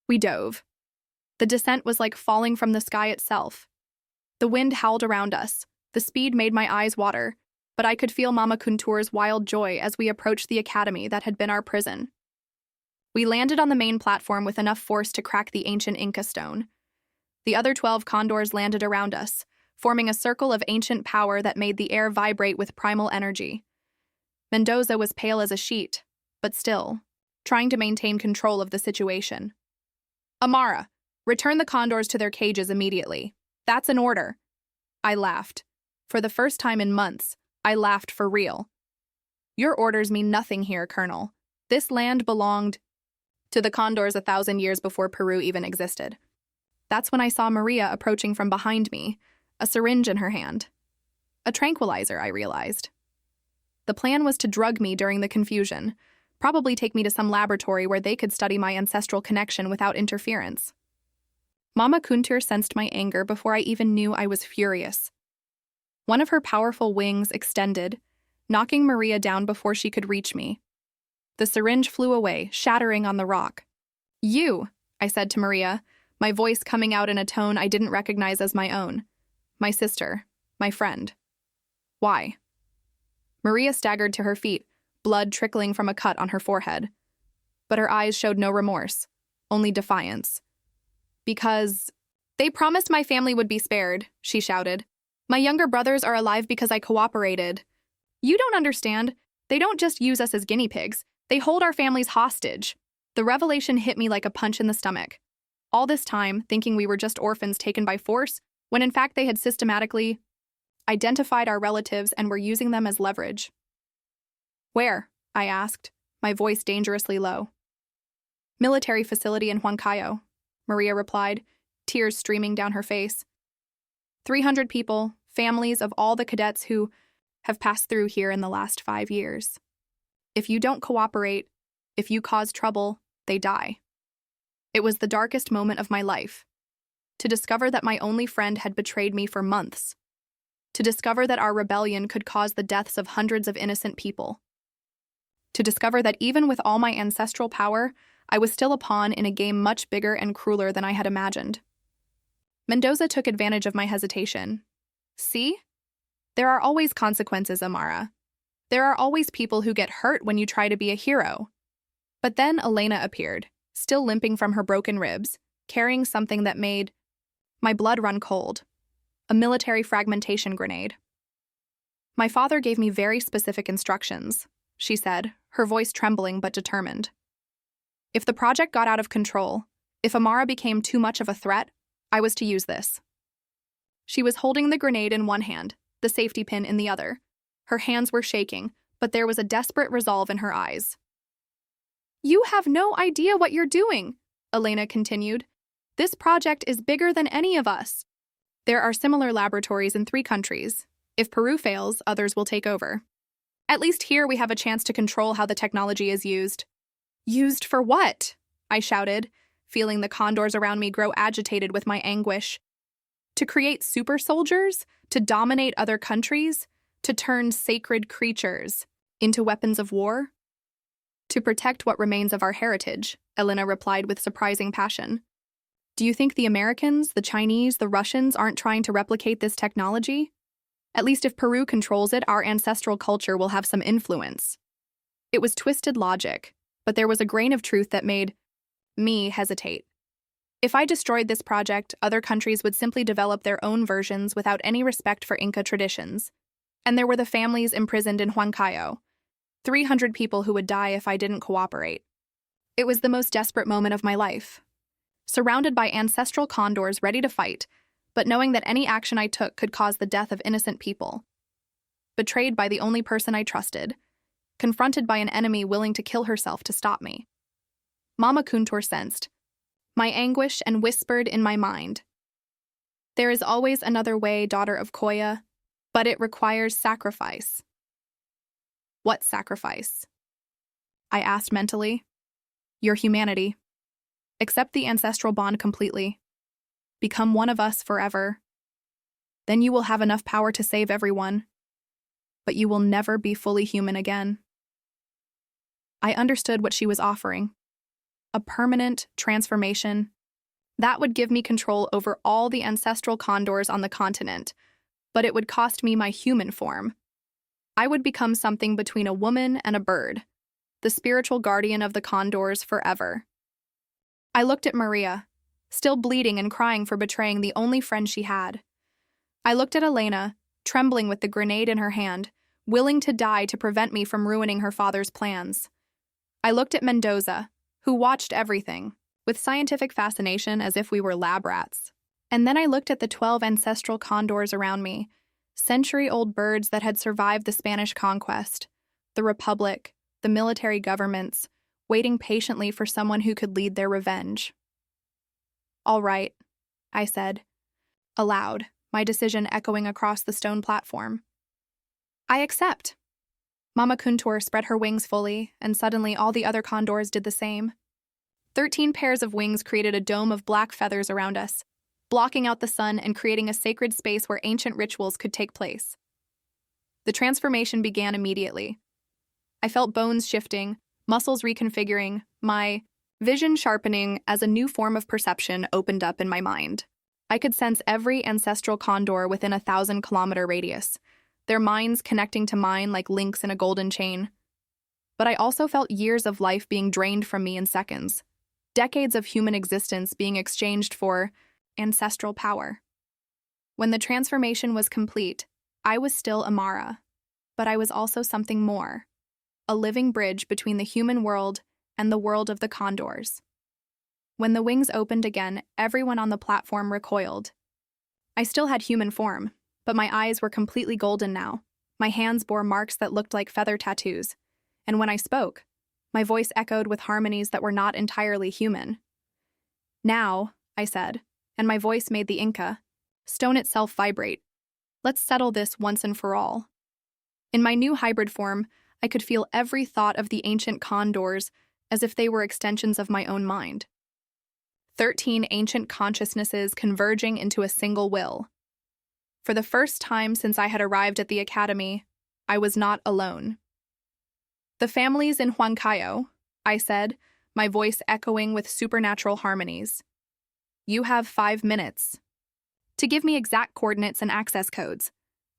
We dove. The descent was like falling from the sky itself. The wind howled around us. The speed made my eyes water, but I could feel Mama Kuntur's wild joy as we approached the academy that had been our prison. We landed on the main platform with enough force to crack the ancient Inca stone. The other 12 condors landed around us, forming a circle of ancient power that made the air vibrate with primal energy. Mendoza was pale as a sheet, but still, trying to maintain control of the situation. Amara, return the condors to their cages immediately. That's an order. I laughed. For the first time in months, I laughed for real. Your orders mean nothing here, Colonel. This land belonged to the condors 1,000 years before Peru even existed. That's when I saw Maria approaching from behind me, a syringe in her hand. A tranquilizer, I realized. The plan was to drug me during the confusion, probably take me to some laboratory where they could study my ancestral connection without interference. Mama Kuntur sensed my anger before I even knew I was furious. One of her powerful wings extended, knocking Maria down before she could reach me. The syringe flew away, shattering on the rock. You, I said to Maria, my voice coming out in a tone I didn't recognize as my own. My sister, my friend. Why? Maria staggered to her feet, blood trickling from a cut on her forehead. But her eyes showed no remorse, only defiance. Because they promised my family would be spared, she shouted. My younger brothers are alive because I cooperated. You don't understand. They don't just use us as guinea pigs. They hold our families hostage. The revelation hit me like a punch in the stomach. All this time, thinking we were just orphans taken by force, when in fact they had systematically identified our relatives and were using them as leverage. Where? I asked, my voice dangerously low. Military facility in Huancayo, Maria replied, tears streaming down her face. 300 people, families of all the cadets who have passed through here in the last 5 years. If you don't cooperate, if you cause trouble, they die. It was the darkest moment of my life. To discover that my only friend had betrayed me for months. To discover that our rebellion could cause the deaths of hundreds of innocent people. To discover that even with all my ancestral power, I was still a pawn in a game much bigger and crueler than I had imagined. Mendoza took advantage of my hesitation. See? There are always consequences, Amara. There are always people who get hurt when you try to be a hero. But then Elena appeared, still limping from her broken ribs, carrying something that made my blood run cold. A military fragmentation grenade. My father gave me very specific instructions, she said, her voice trembling but determined. If the project got out of control, if Amara became too much of a threat, I was to use this. She was holding the grenade in one hand, the safety pin in the other. Her hands were shaking, but there was a desperate resolve in her eyes. You have no idea what you're doing, Elena continued. This project is bigger than any of us. There are similar laboratories in 3 countries. If Peru fails, others will take over. At least here we have a chance to control how the technology is used. Used for what? I shouted, feeling the condors around me grow agitated with my anguish. To create super soldiers? To dominate other countries? To turn sacred creatures into weapons of war? To protect what remains of our heritage, Elena replied with surprising passion. Do you think the Americans, the Chinese, the Russians aren't trying to replicate this technology? At least if Peru controls it, our ancestral culture will have some influence. It was twisted logic, but there was a grain of truth that made me hesitate. If I destroyed this project, other countries would simply develop their own versions without any respect for Inca traditions. And there were the families imprisoned in Huancayo. 300 people who would die if I didn't cooperate. It was the most desperate moment of my life. Surrounded by ancestral condors ready to fight, but knowing that any action I took could cause the death of innocent people. Betrayed by the only person I trusted. Confronted by an enemy willing to kill herself to stop me. Mama Kuntur sensed my anguish and whispered in my mind. There is always another way, daughter of Koya, but it requires sacrifice. What sacrifice? I asked mentally. Your humanity, Accept the ancestral bond completely. Become one of us forever. Then you will have enough power to save everyone. But you will never be fully human again. I understood what she was offering. A permanent transformation. That would give me control over all the ancestral condors on the continent, but it would cost me my human form. I would become something between a woman and a bird, the spiritual guardian of the condors forever. I looked at Maria, still bleeding and crying for betraying the only friend she had. I looked at Elena, trembling with the grenade in her hand, willing to die to prevent me from ruining her father's plans. I looked at Mendoza, who watched everything, with scientific fascination as if we were lab rats. And then I looked at the 12 ancestral condors around me, century-old birds that had survived the Spanish conquest, the Republic, the military governments, waiting patiently for someone who could lead their revenge. All right, I said, aloud, my decision echoing across the stone platform. I accept. Mama Kuntur spread her wings fully, and suddenly all the other condors did the same. 13 pairs of wings created a dome of black feathers around us, blocking out the sun and creating a sacred space where ancient rituals could take place. The transformation began immediately. I felt bones shifting, muscles reconfiguring, my vision sharpening as a new form of perception opened up in my mind. I could sense every ancestral condor within a 1,000-kilometer radius, their minds connecting to mine like links in a golden chain. But I also felt years of life being drained from me in seconds, decades of human existence being exchanged for ancestral power. When the transformation was complete, I was still Amara, but I was also something more, a living bridge between the human world and the world of the condors. When the wings opened again, everyone on the platform recoiled. I still had human form, but my eyes were completely golden now. My hands bore marks that looked like feather tattoos, and when I spoke, my voice echoed with harmonies that were not entirely human. Now, I said, and my voice made the Inca, stone itself vibrate. Let's settle this once and for all. In my new hybrid form, I could feel every thought of the ancient condors as if they were extensions of my own mind. 13 ancient consciousnesses converging into a single will. For the first time since I had arrived at the academy, I was not alone. The families in Huancayo, I said, my voice echoing with supernatural harmonies. You have 5 minutes to give me exact coordinates and access codes.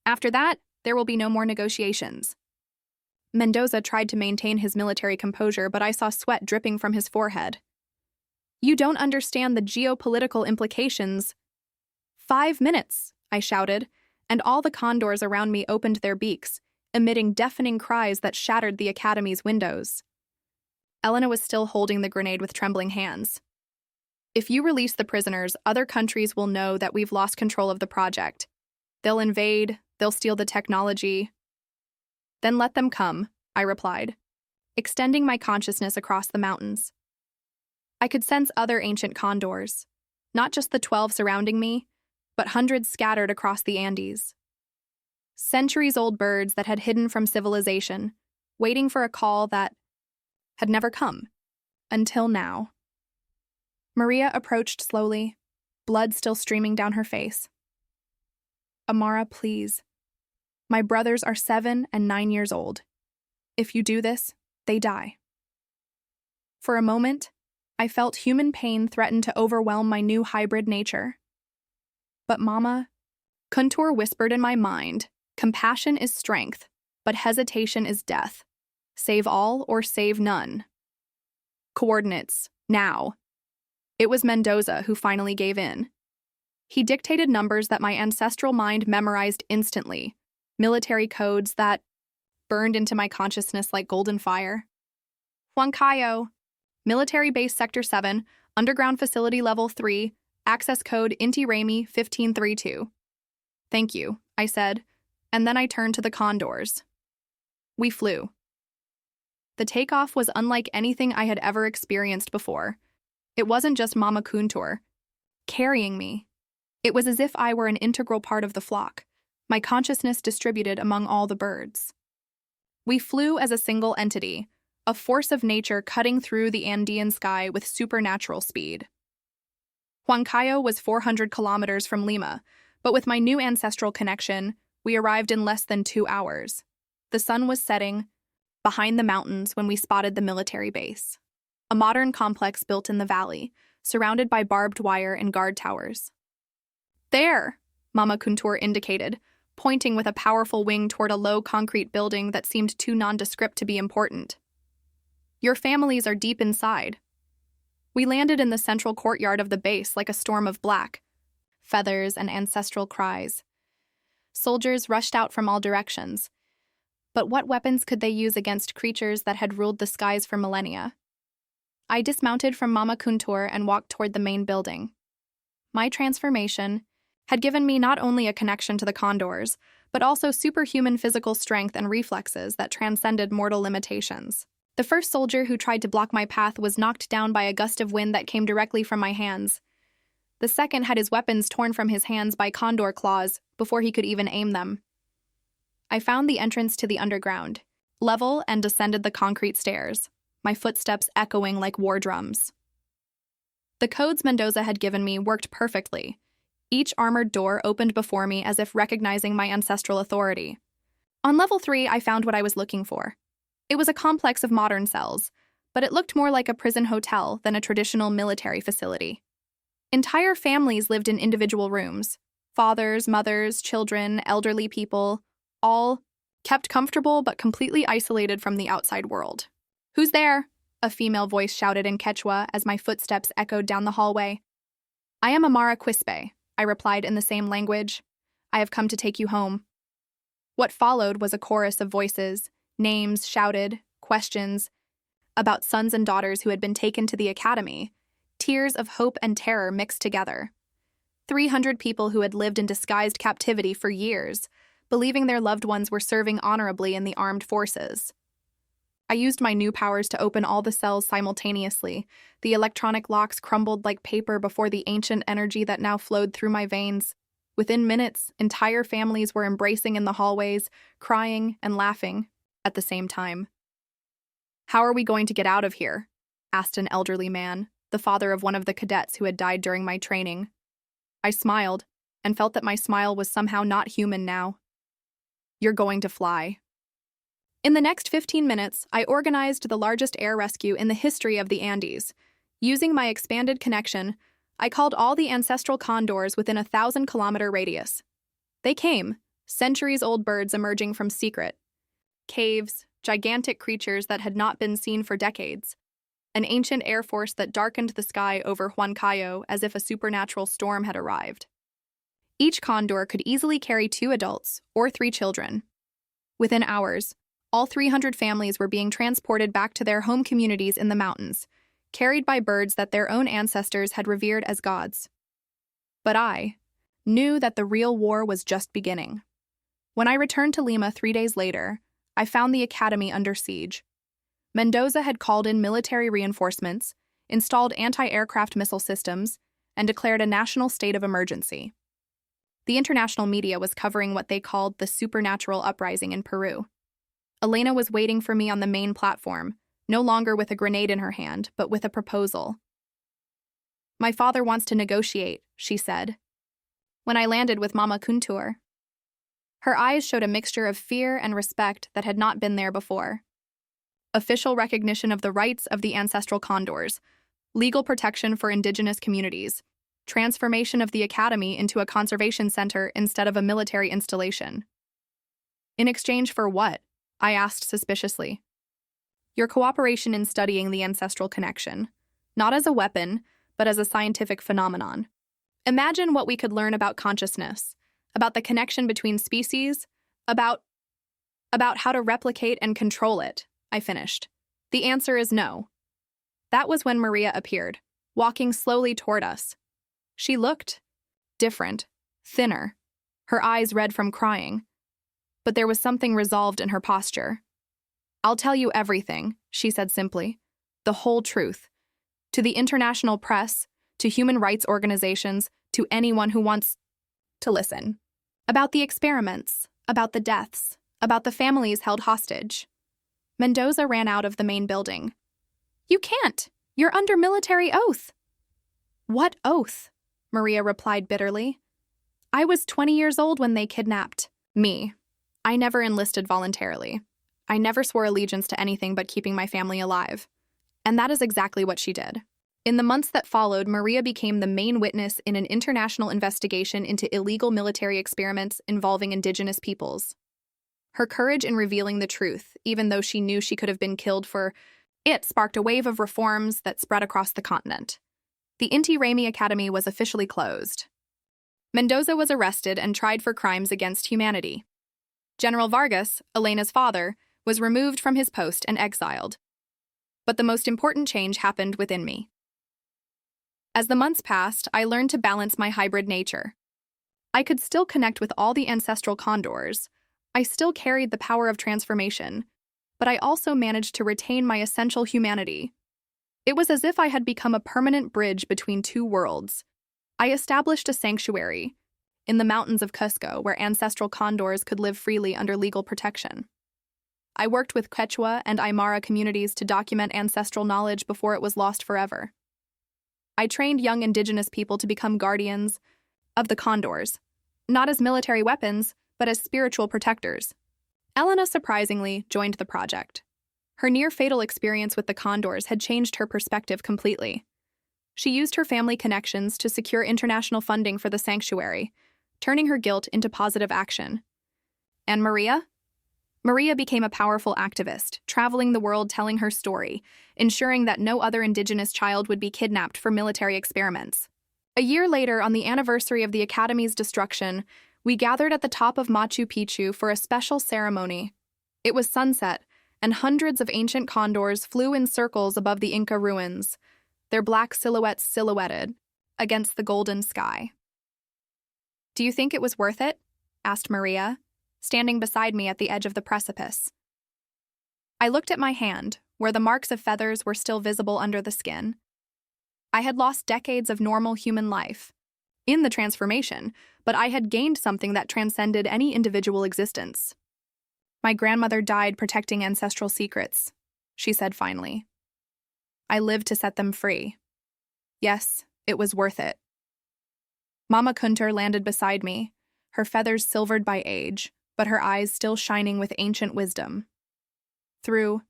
After that, there will be no more negotiations. Mendoza tried to maintain his military composure, but I saw sweat dripping from his forehead. You don't understand the geopolitical implications. 5 minutes, I shouted, and all the condors around me opened their beaks, emitting deafening cries that shattered the academy's windows. Elena was still holding the grenade with trembling hands. If you release the prisoners, other countries will know that we've lost control of the project. They'll invade, they'll steal the technology. Then let them come, I replied, extending my consciousness across the mountains. I could sense other ancient condors, not just the 12 surrounding me, but hundreds scattered across the Andes. Centuries-old birds that had hidden from civilization, waiting for a call that had never come, until now. Maria approached slowly, blood still streaming down her face. Amara, please. My brothers are 7 and 9 years old. If you do this, they die. For a moment, I felt human pain threaten to overwhelm my new hybrid nature. But Mama Kuntur whispered in my mind, compassion is strength, but hesitation is death. Save all or save none. Coordinates, now. It was Mendoza who finally gave in. He dictated numbers that my ancestral mind memorized instantly, military codes that burned into my consciousness like golden fire. Huancayo, Military Base Sector 7, Underground Facility Level 3, Access Code Inti Raymi 1532. Thank you, I said, and then I turned to the condors. We flew. The takeoff was unlike anything I had ever experienced before. It wasn't just Mama Kuntur carrying me. It was as if I were an integral part of the flock, my consciousness distributed among all the birds. We flew as a single entity, a force of nature cutting through the Andean sky with supernatural speed. Huancayo was 400 kilometers from Lima, but with my new ancestral connection, we arrived in less than 2 hours. The sun was setting behind the mountains when we spotted the military base, a modern complex built in the valley, surrounded by barbed wire and guard towers. There, Mama Kuntur indicated, pointing with a powerful wing toward a low concrete building that seemed too nondescript to be important. Your families are deep inside. We landed in the central courtyard of the base like a storm of black, feathers and ancestral cries. Soldiers rushed out from all directions. But what weapons could they use against creatures that had ruled the skies for millennia? I dismounted from Mama Kuntur and walked toward the main building. My transformation had given me not only a connection to the condors, but also superhuman physical strength and reflexes that transcended mortal limitations. The first soldier who tried to block my path was knocked down by a gust of wind that came directly from my hands. The second had his weapons torn from his hands by condor claws before he could even aim them. I found the entrance to the underground, level, and descended the concrete stairs, my footsteps echoing like war drums. The codes Mendoza had given me worked perfectly. Each armored door opened before me as if recognizing my ancestral authority. On level 3, I found what I was looking for. It was a complex of modern cells, but it looked more like a prison hotel than a traditional military facility. Entire families lived in individual rooms. Fathers, mothers, children, elderly people, all kept comfortable but completely isolated from the outside world. "Who's there?" a female voice shouted in Quechua as my footsteps echoed down the hallway. "I am Amara Quispe," I replied in the same language. "I have come to take you home." What followed was a chorus of voices, names shouted, questions, about sons and daughters who had been taken to the academy, tears of hope and terror mixed together. 300 people who had lived in disguised captivity for years, believing their loved ones were serving honorably in the armed forces. I used my new powers to open all the cells simultaneously. The electronic locks crumbled like paper before the ancient energy that now flowed through my veins. Within minutes, entire families were embracing in the hallways, crying and laughing at the same time. "How are we going to get out of here?" asked an elderly man, the father of one of the cadets who had died during my training. I smiled, and felt that my smile was somehow not human now. "You're going to fly." In the next 15 minutes, I organized the largest air rescue in the history of the Andes. Using my expanded connection, I called all the ancestral condors within a 1,000-kilometer radius. They came, centuries-old birds emerging from secret caves, gigantic creatures that had not been seen for decades, an ancient air force that darkened the sky over Huancayo as if a supernatural storm had arrived. Each condor could easily carry 2 adults or 3 children. Within hours, all 300 families were being transported back to their home communities in the mountains, carried by birds that their own ancestors had revered as gods. But I knew that the real war was just beginning. When I returned to Lima 3 days later, I found the academy under siege. Mendoza had called in military reinforcements, installed anti-aircraft missile systems, and declared a national state of emergency. The international media was covering what they called the supernatural uprising in Peru. Elena was waiting for me on the main platform, no longer with a grenade in her hand, but with a proposal. "My father wants to negotiate," she said. When I landed with Mama Kuntur, her eyes showed a mixture of fear and respect that had not been there before. Official recognition of the rights of the ancestral condors, legal protection for indigenous communities, transformation of the academy into a conservation center instead of a military installation. "In exchange for what?" I asked suspiciously. "Your cooperation in studying the ancestral connection, not as a weapon, but as a scientific phenomenon. Imagine what we could learn about consciousness, about the connection between species, about how to replicate and control it," I finished. "The answer is no." That was when Maria appeared, walking slowly toward us. She looked different, thinner, her eyes red from crying. But there was something resolved in her posture. "I'll tell you everything," she said simply. "The whole truth. To the international press, to human rights organizations, to anyone who wants to listen. About the experiments, about the deaths, about the families held hostage." Mendoza ran out of the main building. "You can't! You're under military oath!" "What oath?" Maria replied bitterly. "I was 20 years old when they kidnapped me. I never enlisted voluntarily. I never swore allegiance to anything but keeping my family alive." And that is exactly what she did. In the months that followed, Maria became the main witness in an international investigation into illegal military experiments involving indigenous peoples. Her courage in revealing the truth, even though she knew she could have been killed for it, sparked a wave of reforms that spread across the continent. The Inti Raymi Academy was officially closed. Mendoza was arrested and tried for crimes against humanity. General Vargas, Elena's father, was removed from his post and exiled. But the most important change happened within me. As the months passed, I learned to balance my hybrid nature. I could still connect with all the ancestral condors. I still carried the power of transformation, but I also managed to retain my essential humanity. It was as if I had become a permanent bridge between two worlds. I established a sanctuary in the mountains of Cusco where ancestral condors could live freely under legal protection. I worked with Quechua and Aymara communities to document ancestral knowledge before it was lost forever. I trained young indigenous people to become guardians of the condors, not as military weapons, but as spiritual protectors. Elena surprisingly joined the project. Her near-fatal experience with the condors had changed her perspective completely. She used her family connections to secure international funding for the sanctuary, turning her guilt into positive action. And Maria? Maria became a powerful activist, traveling the world telling her story, ensuring that no other indigenous child would be kidnapped for military experiments. A year later, on the anniversary of the Academy's destruction, we gathered at the top of Machu Picchu for a special ceremony. It was sunset, and hundreds of ancient condors flew in circles above the Inca ruins, their black silhouettes silhouetted against the golden sky. "Do you think it was worth it?" asked Maria, standing beside me at the edge of the precipice. I looked at my hand, where the marks of feathers were still visible under the skin. I had lost decades of normal human life in the transformation, but I had gained something that transcended any individual existence. "My grandmother died protecting ancestral secrets," she said finally. "I lived to set them free. Yes, it was worth it." Mama Kuntur landed beside me, her feathers silvered by age, but her eyes still shining with ancient wisdom. Through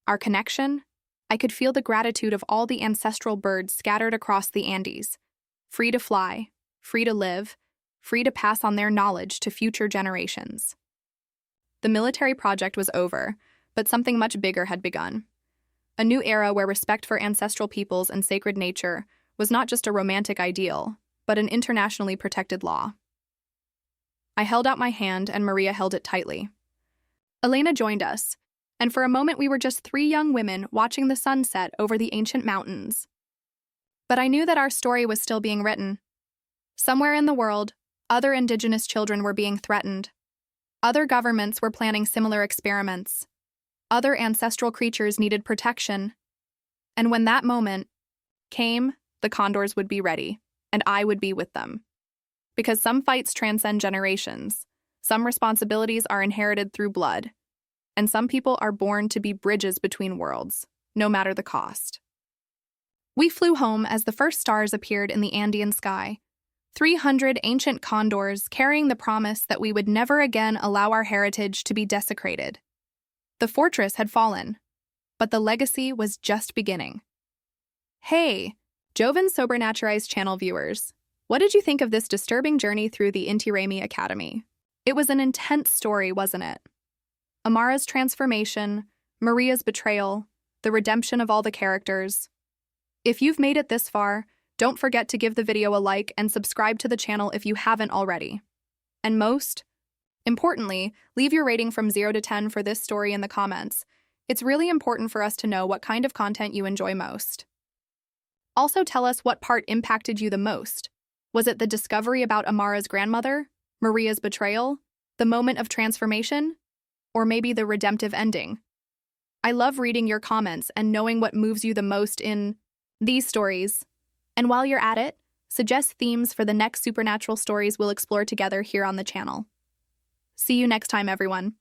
our connection, I could feel the gratitude of all the ancestral birds scattered across the Andes, free to fly, free to live, free to pass on their knowledge to future generations. The military project was over, but something much bigger had begun. A new era where respect for ancestral peoples and sacred nature was not just a romantic ideal, but an internationally protected law. I held out my hand and Maria held it tightly. Elena joined us, and for a moment we were just three young women watching the sunset over the ancient mountains. But I knew that our story was still being written. Somewhere in the world, other indigenous children were being threatened. Other governments were planning similar experiments. Other ancestral creatures needed protection. And when that moment came, the condors would be ready, and I would be with them. Because some fights transcend generations, some responsibilities are inherited through blood, and some people are born to be bridges between worlds, no matter the cost. We flew home as the first stars appeared in the Andean sky. 300 ancient condors carrying the promise that we would never again allow our heritage to be desecrated. The fortress had fallen, but the legacy was just beginning. Hey, Joven Sobernaturized channel viewers, what did you think of this disturbing journey through the Inti Raymi Academy? It was an intense story, wasn't it? Amara's transformation, Maria's betrayal, the redemption of all the characters. If you've made it this far, don't forget to give the video a like and subscribe to the channel if you haven't already. And most importantly, leave your rating from 0 to 10 for this story in the comments. It's really important for us to know what kind of content you enjoy most. Also tell us what part impacted you the most. Was it the discovery about Amara's grandmother, Maria's betrayal, the moment of transformation, or maybe the redemptive ending? I love reading your comments and knowing what moves you the most in these stories. And while you're at it, suggest themes for the next supernatural stories we'll explore together here on the channel. See you next time, everyone.